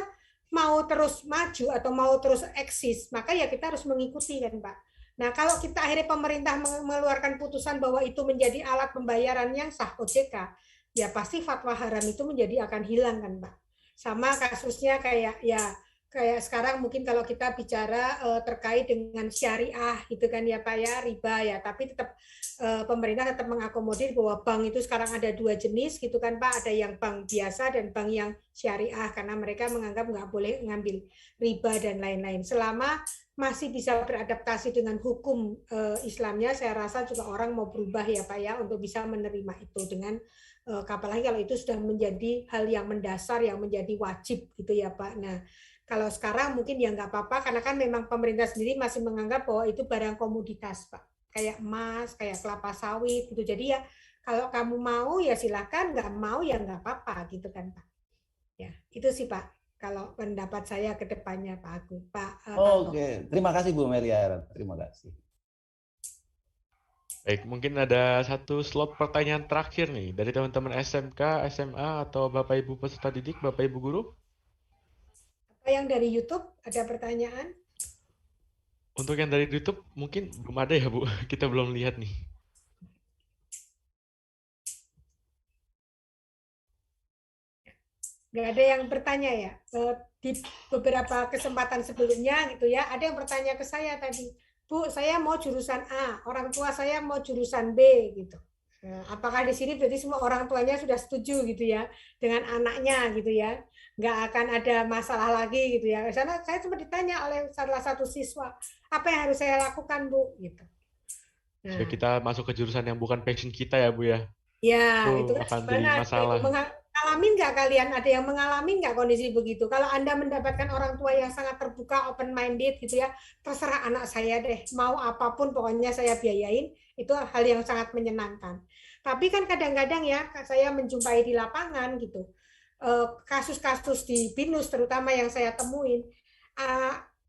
mau terus maju atau mau terus eksis, maka ya kita harus mengikuti kan Pak. Nah kalau kita akhirnya pemerintah mengeluarkan putusan bahwa itu menjadi alat pembayaran yang sah OJK, ya pasti fatwa haram itu menjadi akan hilang kan Pak. Sama kasusnya kayak sekarang mungkin kalau kita bicara terkait dengan syariah gitu kan ya Pak ya, riba ya, tapi tetap pemerintah tetap mengakomodir bahwa bank itu sekarang ada dua jenis gitu kan Pak, ada yang bank biasa dan bank yang syariah karena mereka menganggap nggak boleh ngambil riba dan lain-lain. Selama masih bisa beradaptasi dengan hukum Islamnya, saya rasa juga orang mau berubah ya Pak ya untuk bisa menerima itu dengan apalagi kalau itu sudah menjadi hal yang mendasar yang menjadi wajib gitu ya Pak. Nah kalau sekarang mungkin ya nggak apa-apa karena kan memang pemerintah sendiri masih menganggap bahwa itu barang komoditas Pak, kayak emas, kayak kelapa sawit gitu. Jadi ya kalau kamu mau ya silakan, nggak mau ya nggak apa-apa gitu kan Pak. Ya itu sih Pak kalau pendapat saya ke depannya Pak Agung. Oke, terima kasih Bu Melia. Terima kasih. Baik, mungkin ada satu slot pertanyaan terakhir nih dari teman-teman SMK, SMA atau Bapak Ibu peserta didik, Bapak Ibu guru. Yang dari YouTube ada pertanyaan? Untuk yang dari YouTube mungkin belum ada ya Bu, kita belum lihat nih. Nggak ada yang bertanya ya? Di beberapa kesempatan sebelumnya gitu ya, ada yang bertanya ke saya tadi, Bu, saya mau jurusan A, orang tua saya mau jurusan B gitu. Apakah di sini berarti semua orang tuanya sudah setuju gitu ya dengan anaknya gitu ya, nggak akan ada masalah lagi gitu ya. Karena saya sempat ditanya oleh salah satu siswa, apa yang harus saya lakukan Bu gitu. Nah, kita masuk ke jurusan yang bukan passion kita ya Bu ya. Ya itu akan jadi masalah. Mengalami nggak kalian, ada yang mengalami nggak kondisi begitu? Kalau Anda mendapatkan orang tua yang sangat terbuka, open minded gitu ya, terserah anak saya deh, mau apapun pokoknya saya biayain, itu hal yang sangat menyenangkan. Tapi kan kadang-kadang ya, saya menjumpai di lapangan gitu, kasus-kasus di BINUS terutama yang saya temuin,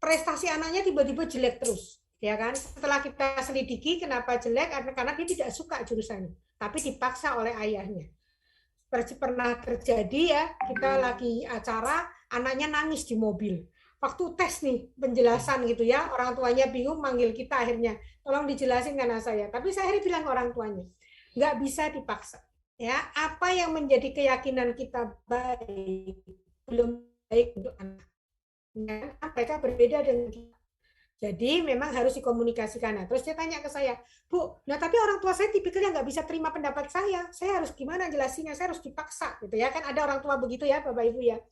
prestasi anaknya tiba-tiba jelek terus, ya kan? Setelah kita selidiki kenapa jelek, karena dia tidak suka jurusannya, tapi dipaksa oleh ayahnya. Pernah terjadi ya, kita lagi acara, anaknya nangis di mobil. Waktu tes nih, penjelasan gitu ya, orang tuanya bingung manggil kita akhirnya, tolong dijelasin ke anak saya. Tapi saya akhirnya bilang ke orang tuanya, nggak bisa dipaksa. Ya, apa yang menjadi keyakinan kita baik, belum baik untuk anak. Mereka berbeda dengan kita. Jadi memang harus dikomunikasikan. Nah, terus dia tanya ke saya, Bu, nah tapi orang tua saya tipikalnya nggak bisa terima pendapat saya harus gimana jelasinnya, saya harus dipaksa gitu ya, kan ada orang tua begitu ya Bapak Ibu ya.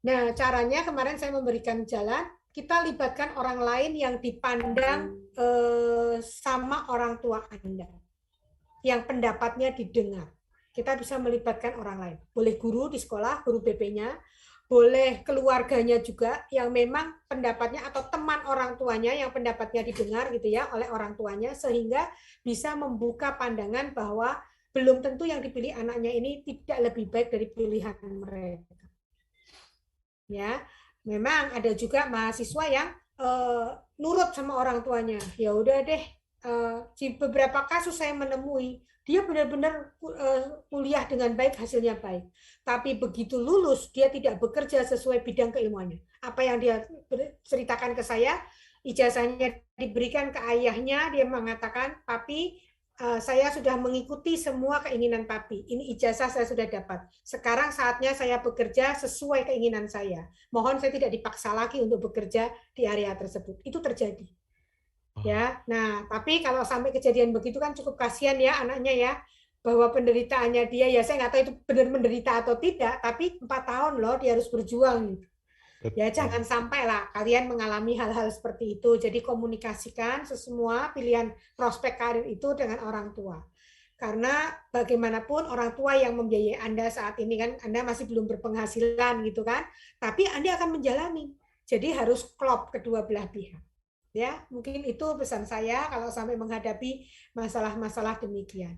Nah caranya kemarin saya memberikan jalan, kita libatkan orang lain yang dipandang sama orang tua Anda, yang pendapatnya didengar. Kita bisa melibatkan orang lain, boleh guru di sekolah, guru BP-nya, boleh keluarganya juga yang memang pendapatnya atau teman orang tuanya yang pendapatnya didengar gitu ya oleh orang tuanya, sehingga bisa membuka pandangan bahwa belum tentu yang dipilih anaknya ini tidak lebih baik dari pilihan mereka. Ya, memang ada juga mahasiswa yang nurut sama orang tuanya. Ya udah deh, di beberapa kasus saya menemui dia benar-benar kuliah dengan baik, hasilnya baik. Tapi begitu lulus, dia tidak bekerja sesuai bidang keilmuannya. Apa yang dia ceritakan ke saya, ijazahnya diberikan ke ayahnya, dia mengatakan, "Papi, saya sudah mengikuti semua keinginan papi. Ini ijazah saya sudah dapat. Sekarang saatnya saya bekerja sesuai keinginan saya. Mohon saya tidak dipaksa lagi untuk bekerja di area tersebut." Itu terjadi. Ya, nah tapi kalau sampai kejadian begitu kan cukup kasihan ya anaknya ya, bahwa penderitaannya dia ya saya nggak tahu itu benar menderita atau tidak, tapi 4 tahun loh dia harus berjuang gitu. Ya jangan sampai lah kalian mengalami hal-hal seperti itu. Jadi komunikasikan semua pilihan prospek karir itu dengan orang tua. Karena bagaimanapun orang tua yang membiayai Anda saat ini kan Anda masih belum berpenghasilan gitu kan, tapi Anda akan menjalani. Jadi harus klop kedua belah pihak. Ya, mungkin itu pesan saya kalau sampai menghadapi masalah-masalah demikian.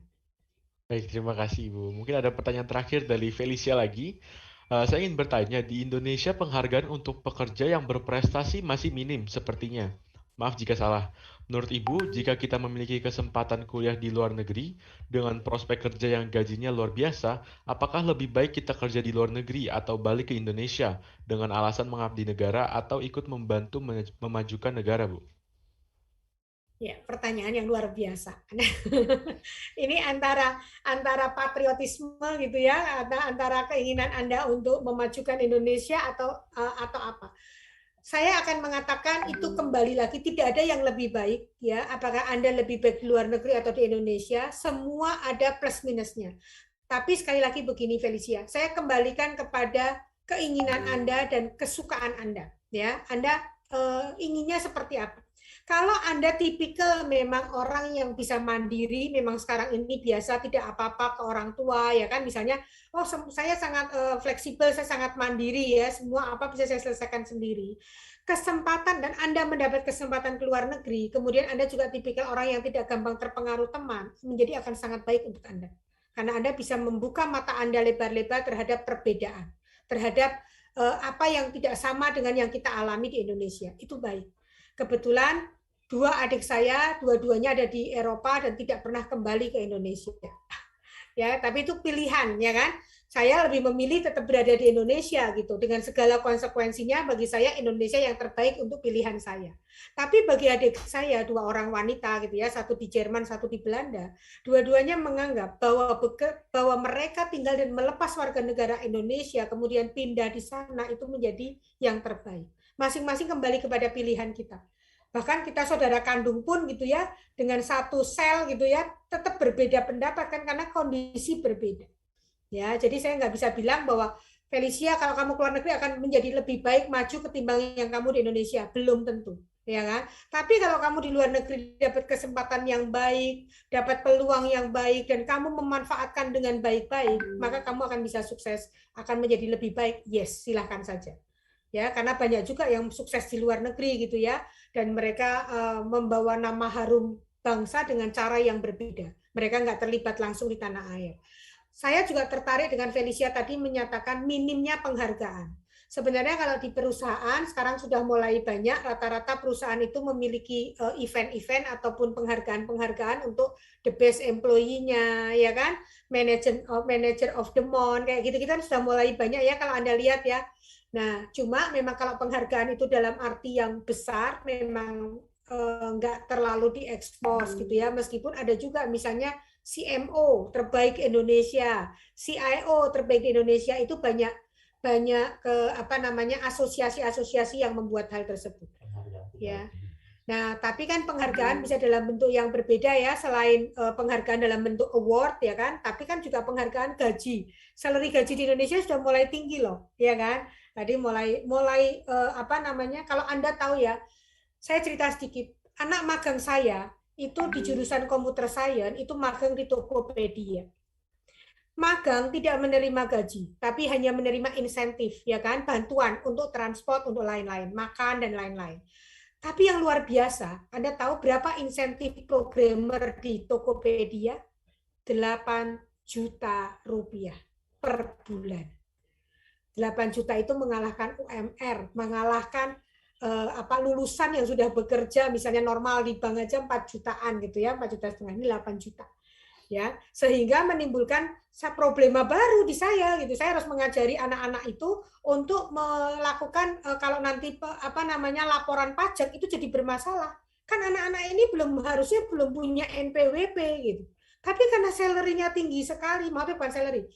Baik, terima kasih Ibu. Mungkin ada pertanyaan terakhir dari Felicia lagi. Saya ingin bertanya, di Indonesia penghargaan untuk pekerja yang berprestasi masih minim sepertinya. Maaf jika salah. Menurut Ibu, jika kita memiliki kesempatan kuliah di luar negeri dengan prospek kerja yang gajinya luar biasa, apakah lebih baik kita kerja di luar negeri atau balik ke Indonesia dengan alasan mengabdi negara atau ikut membantu memajukan negara, Bu? Ya, pertanyaan yang luar biasa. Ini antara patriotisme gitu ya, antara keinginan Anda untuk memajukan Indonesia atau apa. Saya akan mengatakan itu kembali lagi tidak ada yang lebih baik ya. Apakah Anda lebih baik di luar negeri atau di Indonesia? Semua ada plus minusnya. Tapi sekali lagi begini Felicia, saya kembalikan kepada keinginan Anda dan kesukaan Anda ya. Anda inginnya seperti apa? Kalau Anda tipikal memang orang yang bisa mandiri, memang sekarang ini biasa tidak apa-apa ke orang tua, ya kan, misalnya, oh saya sangat fleksibel, saya sangat mandiri ya, semua apa bisa saya selesaikan sendiri. Kesempatan dan Anda mendapat kesempatan ke luar negeri, kemudian Anda juga tipikal orang yang tidak gampang terpengaruh teman, menjadi akan sangat baik untuk Anda. Karena Anda bisa membuka mata Anda lebar-lebar terhadap perbedaan, terhadap apa yang tidak sama dengan yang kita alami di Indonesia, itu baik. Kebetulan 2 adik saya, dua-duanya ada di Eropa dan tidak pernah kembali ke Indonesia. Ya, tapi itu pilihan, ya kan? Saya lebih memilih tetap berada di Indonesia gitu. Dengan segala konsekuensinya bagi saya Indonesia yang terbaik untuk pilihan saya. Tapi bagi adik saya 2 orang wanita gitu ya, satu di Jerman, satu di Belanda, dua-duanya menganggap bahwa mereka tinggal dan melepas warga negara Indonesia kemudian pindah di sana itu menjadi yang terbaik. Masing-masing kembali kepada pilihan kita. Bahkan kita saudara kandung pun gitu ya, dengan satu sel gitu ya, tetap berbeda pendapat kan karena kondisi berbeda. Ya, jadi saya nggak bisa bilang bahwa Felicia kalau kamu keluar negeri akan menjadi lebih baik maju ketimbang yang kamu di Indonesia, belum tentu, ya kan? Tapi kalau kamu di luar negeri dapat kesempatan yang baik, dapat peluang yang baik dan kamu memanfaatkan dengan baik-baik, maka kamu akan bisa sukses, akan menjadi lebih baik. Yes, silahkan saja. Ya, karena banyak juga yang sukses di luar negeri gitu ya, dan mereka membawa nama harum bangsa dengan cara yang berbeda. Mereka nggak terlibat langsung di tanah air. Saya juga tertarik dengan Felicia tadi menyatakan minimnya penghargaan. Sebenarnya kalau di perusahaan sekarang sudah mulai banyak, rata-rata perusahaan itu memiliki event-event ataupun penghargaan-penghargaan untuk the best employee-nya, ya kan, manager of the month, kayak gitu kita sudah mulai banyak ya kalau Anda lihat ya. Nah, cuma memang kalau penghargaan itu dalam arti yang besar, memang nggak terlalu diekspos gitu ya, meskipun ada juga misalnya CMO terbaik Indonesia, CIO terbaik di Indonesia, itu banyak asosiasi-asosiasi yang membuat hal tersebut. Ya. Nah, tapi kan penghargaan bisa dalam bentuk yang berbeda ya, selain penghargaan dalam bentuk award ya kan, tapi kan juga penghargaan gaji. Salary gaji di Indonesia sudah mulai tinggi loh, ya kan? Tadi mulai kalau Anda tahu ya, saya cerita sedikit. Anak magang saya itu di jurusan computer science itu magang di Tokopedia. Magang tidak menerima gaji, tapi hanya menerima insentif, ya kan, bantuan untuk transport, untuk lain-lain, makan dan lain-lain. Tapi yang luar biasa, Anda tahu berapa insentif programmer di Tokopedia? 8 juta rupiah per bulan. 8 juta itu mengalahkan UMR, mengalahkan lulusan yang sudah bekerja misalnya normal di bank aja 4 jutaan gitu ya, 4,5 juta, ini 8 juta. ya, sehingga menimbulkan problema baru di saya gitu. Saya harus mengajari anak-anak itu untuk melakukan kalau nanti laporan pajak itu jadi bermasalah. Kan anak-anak ini harusnya belum punya NPWP gitu. Tapi karena salary-nya tinggi sekali, bukan salary,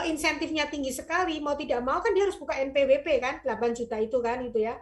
insentifnya tinggi sekali, mau tidak mau kan dia harus buka NPWP kan, 8 juta itu kan itu ya.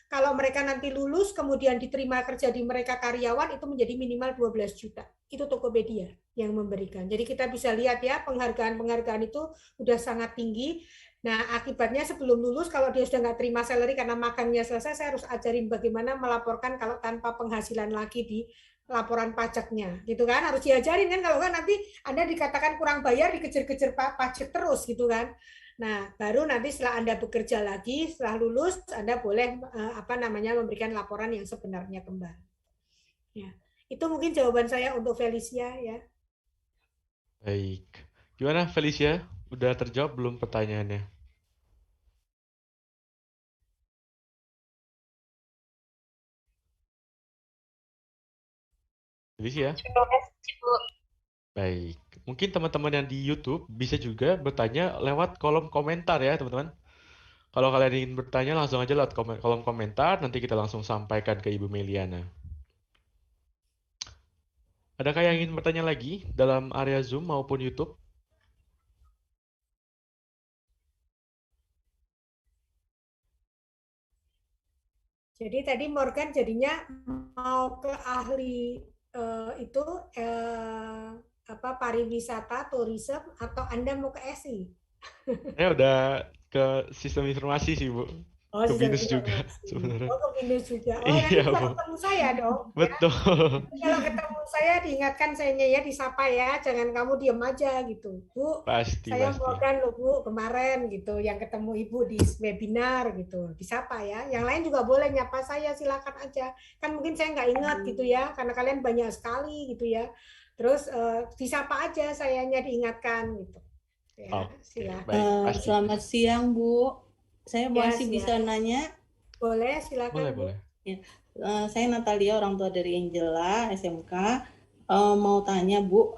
Kalau mereka nanti lulus kemudian diterima kerja di mereka karyawan itu menjadi minimal 12 juta. Itu Tokopedia yang memberikan. Jadi kita bisa lihat ya penghargaan-penghargaan itu udah sangat tinggi. Nah, akibatnya sebelum lulus kalau dia sudah nggak terima salary karena makannya selesai, saya harus ajarin bagaimana melaporkan kalau tanpa penghasilan lagi di laporan pajaknya, gitu kan? Harus diajarin kan, kalau kan nanti Anda dikatakan kurang bayar, dikejar-kejar pajak terus, gitu kan? Nah, baru nanti setelah Anda bekerja lagi, setelah lulus, Anda boleh memberikan laporan yang sebenarnya kembali. Ya, itu mungkin jawaban saya untuk Felicia ya. Baik, gimana Felicia? Udah terjawab belum pertanyaannya? Felicia? Baik, mungkin teman-teman yang di YouTube bisa juga bertanya lewat kolom komentar ya teman-teman. Kalau kalian ingin bertanya langsung aja lewat kolom komentar, nanti kita langsung sampaikan ke Ibu Meliana. Adakah yang ingin bertanya lagi dalam area Zoom maupun YouTube? Jadi tadi Morgan jadinya mau ke ahli pariwisata, tourism, atau Anda mau ke SI? Saya udah ke sistem informasi sih, Bu. Oh, ke BINUS juga sebenarnya. Oh, ke BINUS juga. Oh, iya, nanti Bu. ketemu saya dong. Betul. Ya. Kalau ketemu saya diingatkan sayanya ya, disapa ya, jangan kamu diem aja gitu. Bu, saya Morgan loh Bu, kemarin gitu, yang ketemu Ibu di webinar gitu, disapa ya. Yang lain juga boleh nyapa saya, silakan aja. Kan mungkin saya nggak ingat gitu ya, karena kalian banyak sekali gitu ya. Terus disapa aja, sayanya diingatkan gitu. Ya, silakan. Selamat siang Bu. Saya masih bisa nanya? Boleh, silakan. Boleh. Ya. Saya Natalia, orang tua dari Angela, SMK. Mau tanya Bu,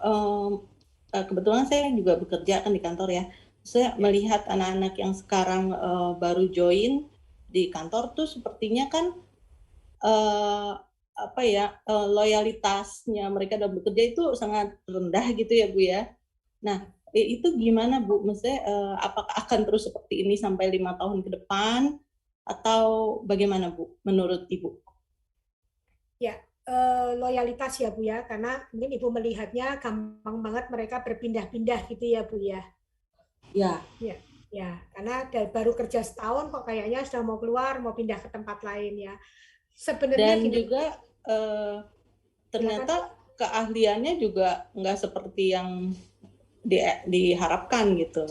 kebetulan saya juga bekerja kan di kantor ya. Saya melihat anak-anak yang sekarang baru join di kantor tuh sepertinya kan loyalitasnya mereka dalam bekerja itu sangat rendah gitu ya Bu ya. Nah, itu gimana Bu? Maksudnya apakah akan terus seperti ini sampai 5 tahun ke depan atau bagaimana Bu menurut Ibu? Ya, loyalitas ya Bu ya, karena mungkin Ibu melihatnya gampang banget mereka berpindah-pindah gitu ya Bu ya. Ya. Ya, karena baru kerja setahun kok kayaknya sudah mau keluar, mau pindah ke tempat lain ya. Sebenarnya dan juga ternyata keahliannya juga nggak seperti yang diharapkan gitu.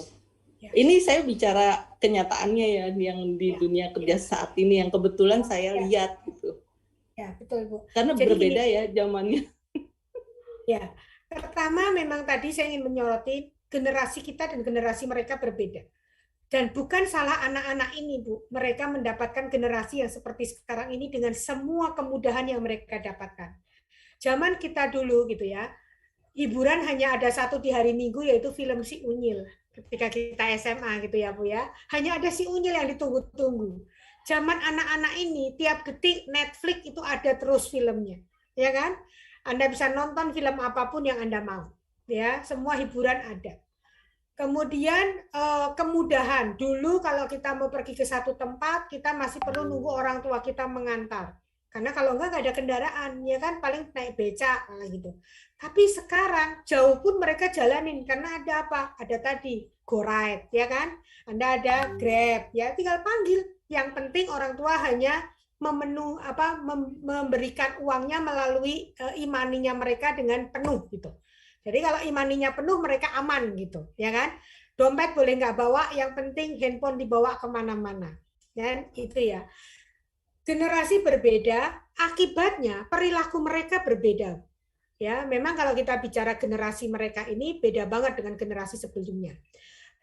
Ya. Ini saya bicara kenyataannya ya, yang di dunia kerja saat ini yang kebetulan saya lihat gitu. Ya, betul Bu. Karena jadi berbeda ya zamannya. Ya, pertama memang tadi saya ingin menyoroti generasi kita dan generasi mereka berbeda. Dan bukan salah anak-anak ini Bu, mereka mendapatkan generasi yang seperti sekarang ini dengan semua kemudahan yang mereka dapatkan. Zaman kita dulu gitu ya, hiburan hanya ada satu di hari Minggu, yaitu film Si Unyil. Ketika kita SMA gitu ya Bu ya, hanya ada Si Unyil yang ditunggu-tunggu. Zaman anak-anak ini tiap detik Netflix itu ada terus filmnya, ya kan? Anda bisa nonton film apapun yang Anda mau, ya, semua hiburan ada. Kemudian kemudahan, dulu kalau kita mau pergi ke satu tempat, kita masih perlu nunggu orang tua kita mengantar. Karena kalau nggak ada kendaraan, ya kan paling naik becak gitu. Tapi sekarang jauh pun mereka jalanin karena ada apa? Ada tadi GoRide, ya kan? Anda ada Grab, ya tinggal panggil. Yang penting orang tua hanya memberikan uangnya melalui imaninya mereka dengan penuh gitu. Jadi kalau imaninya penuh mereka aman gitu, ya kan? Dompet boleh nggak bawa, yang penting handphone dibawa kemana-mana, ya itu ya. Generasi berbeda, akibatnya perilaku mereka berbeda. Ya, memang kalau kita bicara generasi mereka ini beda banget dengan generasi sebelumnya.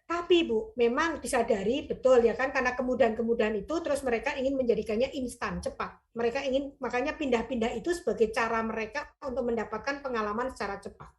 Tapi Bu, memang disadari betul ya kan, karena kemudahan-kemudahan itu terus mereka ingin menjadikannya instan, cepat. Mereka ingin makanya pindah-pindah itu sebagai cara mereka untuk mendapatkan pengalaman secara cepat.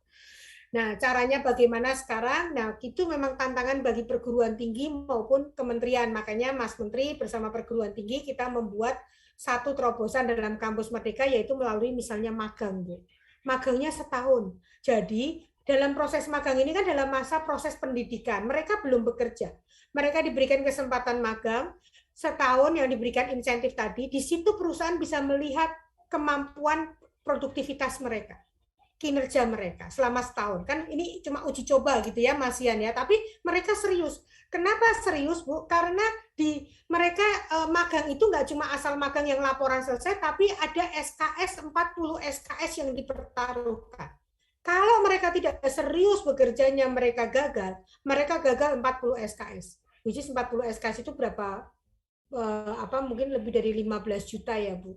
Nah, caranya bagaimana sekarang? Nah, itu memang tantangan bagi perguruan tinggi maupun kementerian. Makanya Mas Menteri bersama perguruan tinggi kita membuat satu terobosan dalam Kampus Merdeka, yaitu melalui misalnya magang, Bu. Magangnya setahun. Jadi, dalam proses magang ini kan dalam masa proses pendidikan. Mereka belum bekerja. Mereka diberikan kesempatan magang, setahun yang diberikan insentif tadi, di situ perusahaan bisa melihat kemampuan produktivitas mereka, kinerja mereka selama setahun. Kan ini cuma uji coba gitu ya, Mas Ian ya, tapi mereka serius. Kenapa serius, Bu? Karena di mereka magang itu nggak cuma asal magang yang laporan selesai, tapi ada SKS, 40 SKS yang dipertaruhkan. Kalau mereka tidak serius bekerjanya, mereka gagal 40 SKS. Which is 40 SKS itu berapa? Mungkin lebih dari 15 juta ya, Bu.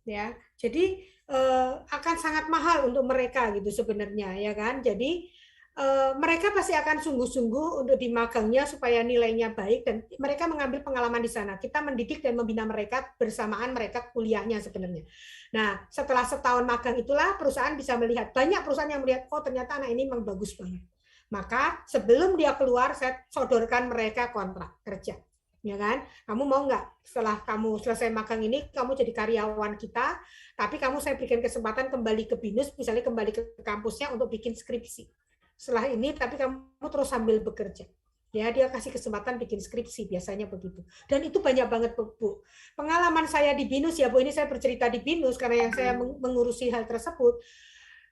Ya. Jadi akan sangat mahal untuk mereka gitu sebenarnya, ya kan? Jadi mereka pasti akan sungguh-sungguh untuk di magangnya supaya nilainya baik dan mereka mengambil pengalaman di sana. Kita mendidik dan membina mereka bersamaan mereka kuliahnya sebenarnya. Nah, setelah setahun magang itulah perusahaan bisa melihat, banyak perusahaan yang melihat, oh ternyata anak ini memang bagus banget. Maka sebelum dia keluar, saya sodorkan mereka kontrak kerja. Ya kan? Kamu mau nggak setelah kamu selesai magang ini, kamu jadi karyawan kita, tapi kamu saya berikan kesempatan kembali ke BINUS, misalnya kembali ke kampusnya untuk bikin skripsi. Setelah ini, tapi kamu terus sambil bekerja. Ya, dia kasih kesempatan bikin skripsi, biasanya begitu. Dan itu banyak banget, Bu. Pengalaman saya di BINUS, ya Bu, ini saya bercerita di BINUS, karena yang saya mengurusi hal tersebut,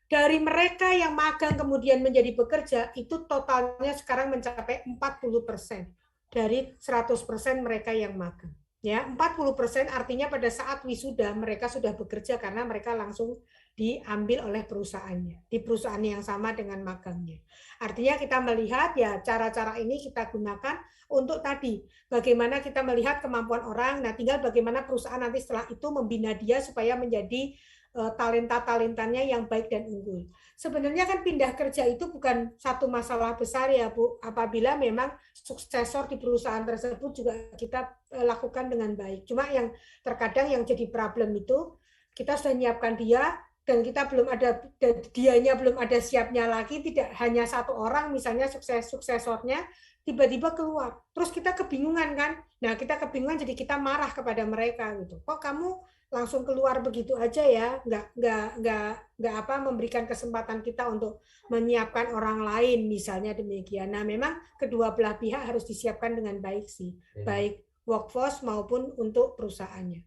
dari mereka yang magang kemudian menjadi bekerja, itu totalnya sekarang mencapai 40%. Dari 100% mereka yang magang. Ya, 40% artinya pada saat wisuda mereka sudah bekerja karena mereka langsung diambil oleh perusahaannya, di perusahaan yang sama dengan magangnya. Artinya kita melihat ya cara-cara ini kita gunakan untuk tadi bagaimana kita melihat kemampuan orang, nah tinggal bagaimana perusahaan nanti setelah itu membina dia supaya menjadi talenta-talentanya yang baik dan unggul. Sebenarnya kan pindah kerja itu bukan satu masalah besar ya Bu, apabila memang suksesor di perusahaan tersebut juga kita lakukan dengan baik. Cuma yang terkadang yang jadi problem itu kita sudah menyiapkan dia dan kita belum ada, dianya belum ada siapnya lagi, tidak hanya satu orang misalnya suksesornya tiba-tiba keluar. Terus kita kebingungan kan? Nah, kita kebingungan jadi kita marah kepada mereka gitu. Kok kamu langsung keluar begitu aja ya, nggak memberikan kesempatan kita untuk menyiapkan orang lain misalnya demikian. Nah memang kedua belah pihak harus disiapkan dengan baik sih, baik workforce maupun untuk perusahaannya.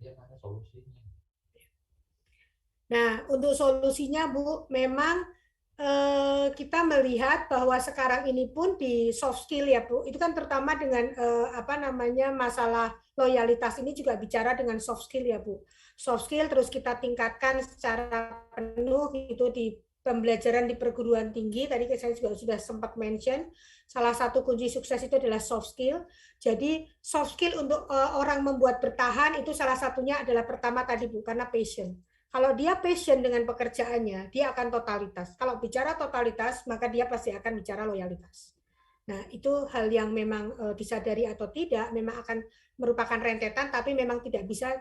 Nah untuk solusinya Bu, memang kita melihat bahwa sekarang ini pun di soft skill ya Bu, itu kan terutama dengan masalah loyalitas ini juga bicara dengan soft skill ya Bu. Soft skill terus kita tingkatkan secara penuh itu di pembelajaran di perguruan tinggi. Tadi saya juga sudah sempat mention, salah satu kunci sukses itu adalah soft skill. Jadi soft skill untuk orang membuat bertahan itu salah satunya adalah pertama tadi Bu, karena passion. Kalau dia passion dengan pekerjaannya, dia akan totalitas. Kalau bicara totalitas, maka dia pasti akan bicara loyalitas. Nah, itu hal yang memang disadari atau tidak, memang akan merupakan rentetan, tapi memang tidak bisa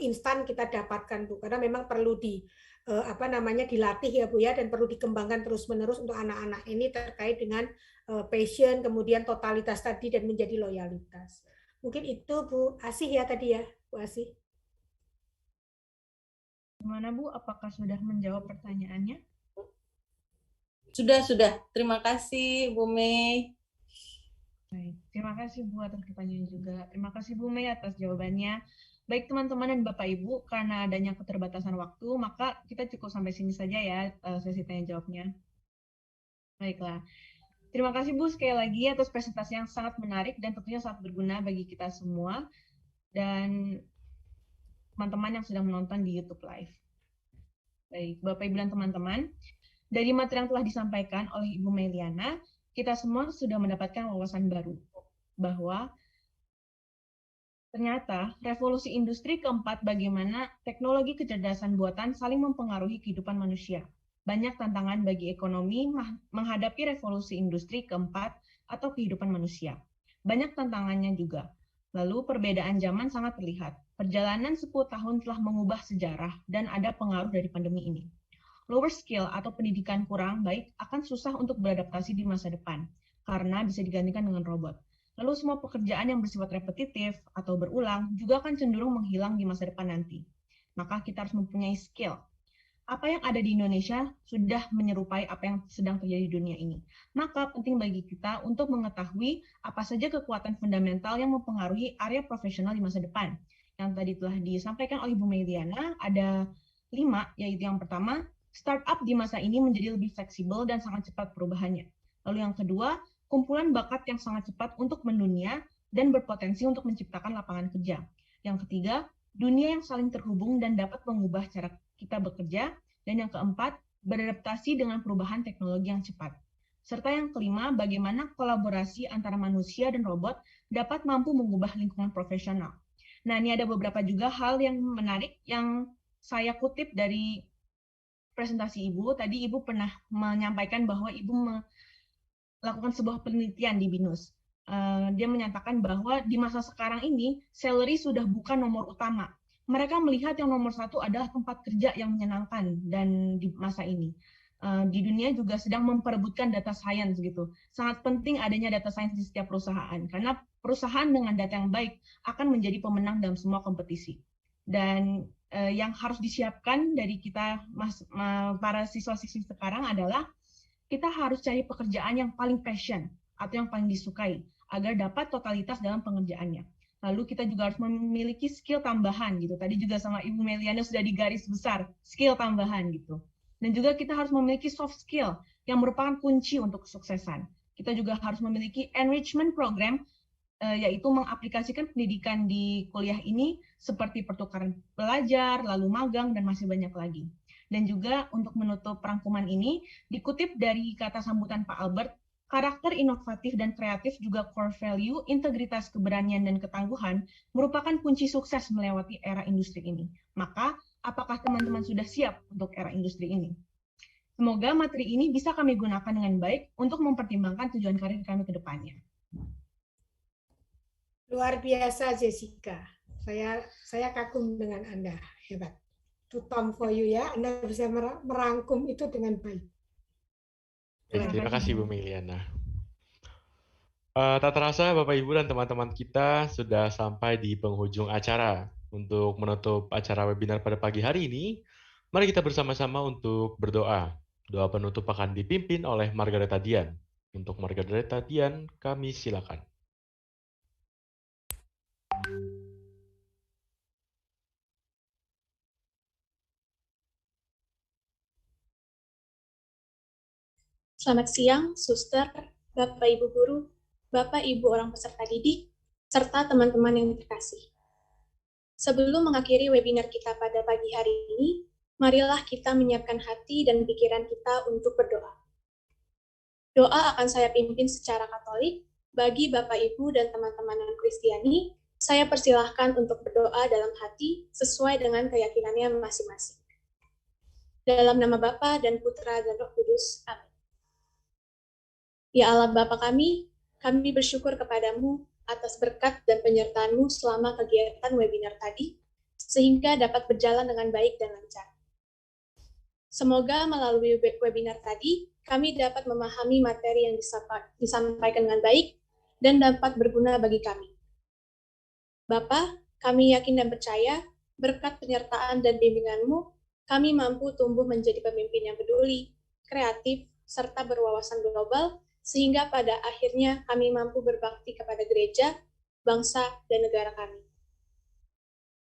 instan kita dapatkan, Bu. Karena memang perlu dilatih ya, Bu ya, dan perlu dikembangkan terus-menerus untuk anak-anak ini terkait dengan passion, kemudian totalitas tadi, dan menjadi loyalitas. Mungkin itu Bu Asih ya tadi ya, Bu Asih. Gimana Bu, apakah sudah menjawab pertanyaannya? Sudah. Terima kasih Bu Mei. Baik, terima kasih Bu atas pertanyaan juga. Terima kasih Bu Mei atas jawabannya. Baik teman-teman dan Bapak Ibu, karena adanya keterbatasan waktu, maka kita cukup sampai sini saja ya sesi tanya jawabnya. Baiklah. Terima kasih Bu sekali lagi atas presentasi yang sangat menarik dan tentunya sangat berguna bagi kita semua. Dan teman-teman yang sedang menonton di YouTube Live. Baik, Bapak Ibu dan teman-teman, dari materi yang telah disampaikan oleh Ibu Meliana, kita semua sudah mendapatkan wawasan baru bahwa ternyata revolusi industri keempat bagaimana teknologi kecerdasan buatan saling mempengaruhi kehidupan manusia. Banyak tantangan bagi ekonomi menghadapi revolusi industri keempat atau kehidupan manusia. Banyak tantangannya juga. Lalu perbedaan zaman sangat terlihat. Perjalanan 10 tahun telah mengubah sejarah dan ada pengaruh dari pandemi ini. Lower skill atau pendidikan kurang baik akan susah untuk beradaptasi di masa depan, karena bisa digantikan dengan robot. Lalu semua pekerjaan yang bersifat repetitif atau berulang juga akan cenderung menghilang di masa depan nanti. Maka kita harus mempunyai skill. Apa yang ada di Indonesia sudah menyerupai apa yang sedang terjadi di dunia ini. Maka penting bagi kita untuk mengetahui apa saja kekuatan fundamental yang mempengaruhi area profesional di masa depan. Yang tadi telah disampaikan oleh Bu Meliana, ada 5, yaitu yang pertama, startup di masa ini menjadi lebih fleksibel dan sangat cepat perubahannya. Lalu yang kedua, kumpulan bakat yang sangat cepat untuk mendunia dan berpotensi untuk menciptakan lapangan kerja. Yang ketiga, dunia yang saling terhubung dan dapat mengubah cara kita bekerja. Dan yang keempat, beradaptasi dengan perubahan teknologi yang cepat. Serta yang kelima, bagaimana kolaborasi antara manusia dan robot dapat mampu mengubah lingkungan profesional. Nah, ini ada beberapa juga hal yang menarik yang saya kutip dari presentasi Ibu. Tadi Ibu pernah menyampaikan bahwa Ibu melakukan sebuah penelitian di BINUS. Dia menyatakan bahwa di masa sekarang ini, salary sudah bukan nomor utama. Mereka melihat yang nomor satu adalah tempat kerja yang menyenangkan dan di masa ini. Di dunia juga sedang memperebutkan data science gitu. Sangat penting adanya data science di setiap perusahaan, karena perusahaan dengan data yang baik akan menjadi pemenang dalam semua kompetisi. Dan yang harus disiapkan dari kita, para siswa-siswi sekarang adalah kita harus cari pekerjaan yang paling passion atau yang paling disukai agar dapat totalitas dalam pengerjaannya. Lalu kita juga harus memiliki skill tambahan gitu. Tadi juga sama Ibu Meliana sudah digaris besar skill tambahan gitu. Dan juga kita harus memiliki soft skill yang merupakan kunci untuk kesuksesan. Kita juga harus memiliki enrichment program, yaitu mengaplikasikan pendidikan di kuliah ini seperti pertukaran pelajar, lalu magang, dan masih banyak lagi. Dan juga untuk menutup rangkuman ini, dikutip dari kata sambutan Pak Albert, karakter inovatif dan kreatif juga core value, integritas, keberanian, dan ketangguhan merupakan kunci sukses melewati era industri ini. Maka, apakah teman-teman sudah siap untuk era industri ini? Semoga materi ini bisa kami gunakan dengan baik untuk mempertimbangkan tujuan karir kami ke depannya. Luar biasa, Jessica. Saya kagum dengan Anda. Hebat. To Tom for you ya, Anda bisa merangkum itu dengan baik. Terima kasih Bu Meliana. Tak terasa Bapak Ibu dan teman-teman kita sudah sampai di penghujung acara. Untuk menutup acara webinar pada pagi hari ini, mari kita bersama-sama untuk berdoa. Doa penutup akan dipimpin oleh Margareta Dian. Untuk Margareta Dian, kami silakan. Selamat siang, Suster, Bapak Ibu Guru, Bapak Ibu orang peserta didik, serta teman-teman yang terkasih. Sebelum mengakhiri webinar kita pada pagi hari ini, marilah kita menyiapkan hati dan pikiran kita untuk berdoa. Doa akan saya pimpin secara Katolik. Bagi Bapak Ibu dan teman-teman non-Kristiani, saya persilahkan untuk berdoa dalam hati sesuai dengan keyakinannya masing-masing. Dalam nama Bapa dan Putra dan Roh Kudus. Amin. Ya Allah Bapa kami bersyukur kepadamu atas berkat dan penyertaan-Mu selama kegiatan webinar tadi, sehingga dapat berjalan dengan baik dan lancar. Semoga melalui webinar tadi, kami dapat memahami materi yang disampaikan dengan baik dan dapat berguna bagi kami. Bapa, kami yakin dan percaya, berkat penyertaan dan bimbingan-Mu, kami mampu tumbuh menjadi pemimpin yang peduli, kreatif, serta berwawasan global, sehingga pada akhirnya kami mampu berbakti kepada gereja, bangsa, dan negara kami.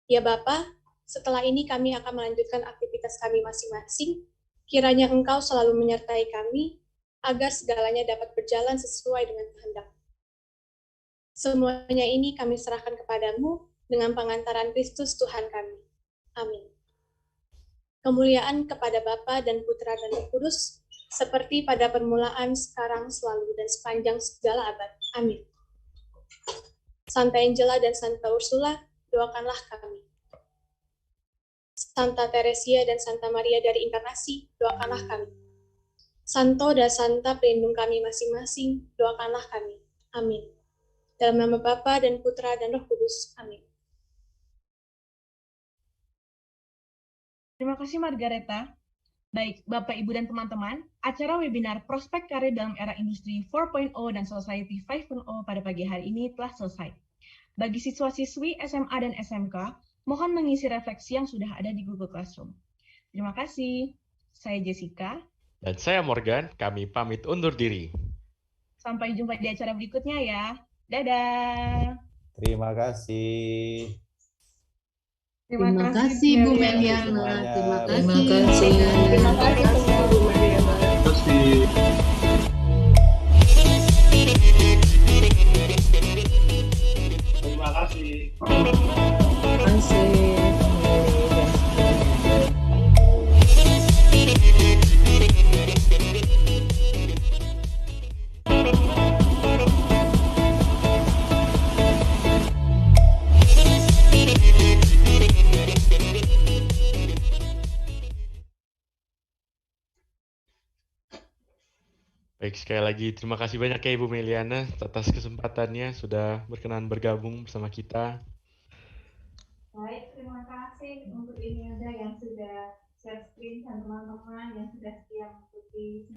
Ya Bapa, setelah ini kami akan melanjutkan aktivitas kami masing-masing, kiranya Engkau selalu menyertai kami, agar segalanya dapat berjalan sesuai dengan kehendak. Semuanya ini kami serahkan kepadamu dengan pengantaran Kristus Tuhan kami. Amin. Kemuliaan kepada Bapa dan Putra dan Roh Kudus, seperti pada permulaan, sekarang, selalu, dan sepanjang segala abad. Amin. Santa Angela dan Santa Ursula, doakanlah kami. Santa Teresia dan Santa Maria dari Inkarnasi, doakanlah kami. Santo dan Santa pelindung kami masing-masing, doakanlah kami. Amin. Dalam nama Bapa dan Putra dan Roh Kudus. Amin. Terima kasih Margareta. Baik, Bapak, Ibu, dan teman-teman, acara webinar Prospek Karir dalam Era Industri 4.0 dan Society 5.0 pada pagi hari ini telah selesai. Bagi siswa-siswi SMA dan SMK, mohon mengisi refleksi yang sudah ada di Google Classroom. Terima kasih. Saya Jessica. Dan saya Morgan, kami pamit undur diri. Sampai jumpa di acara berikutnya ya. Dadah. Terima kasih. Terima kasih Bu Meliana. Semuanya. Terima kasih. Terima kasih semua Bu Mariana. Terima kasih. Terima kasih. Terima kasih. Baik, sekali lagi terima kasih banyak ya Ibu Meliana atas kesempatannya sudah berkenan bergabung bersama kita. Baik, terima kasih untuk Iniada yang sudah share screen dan teman-teman yang sudah setia mengikuti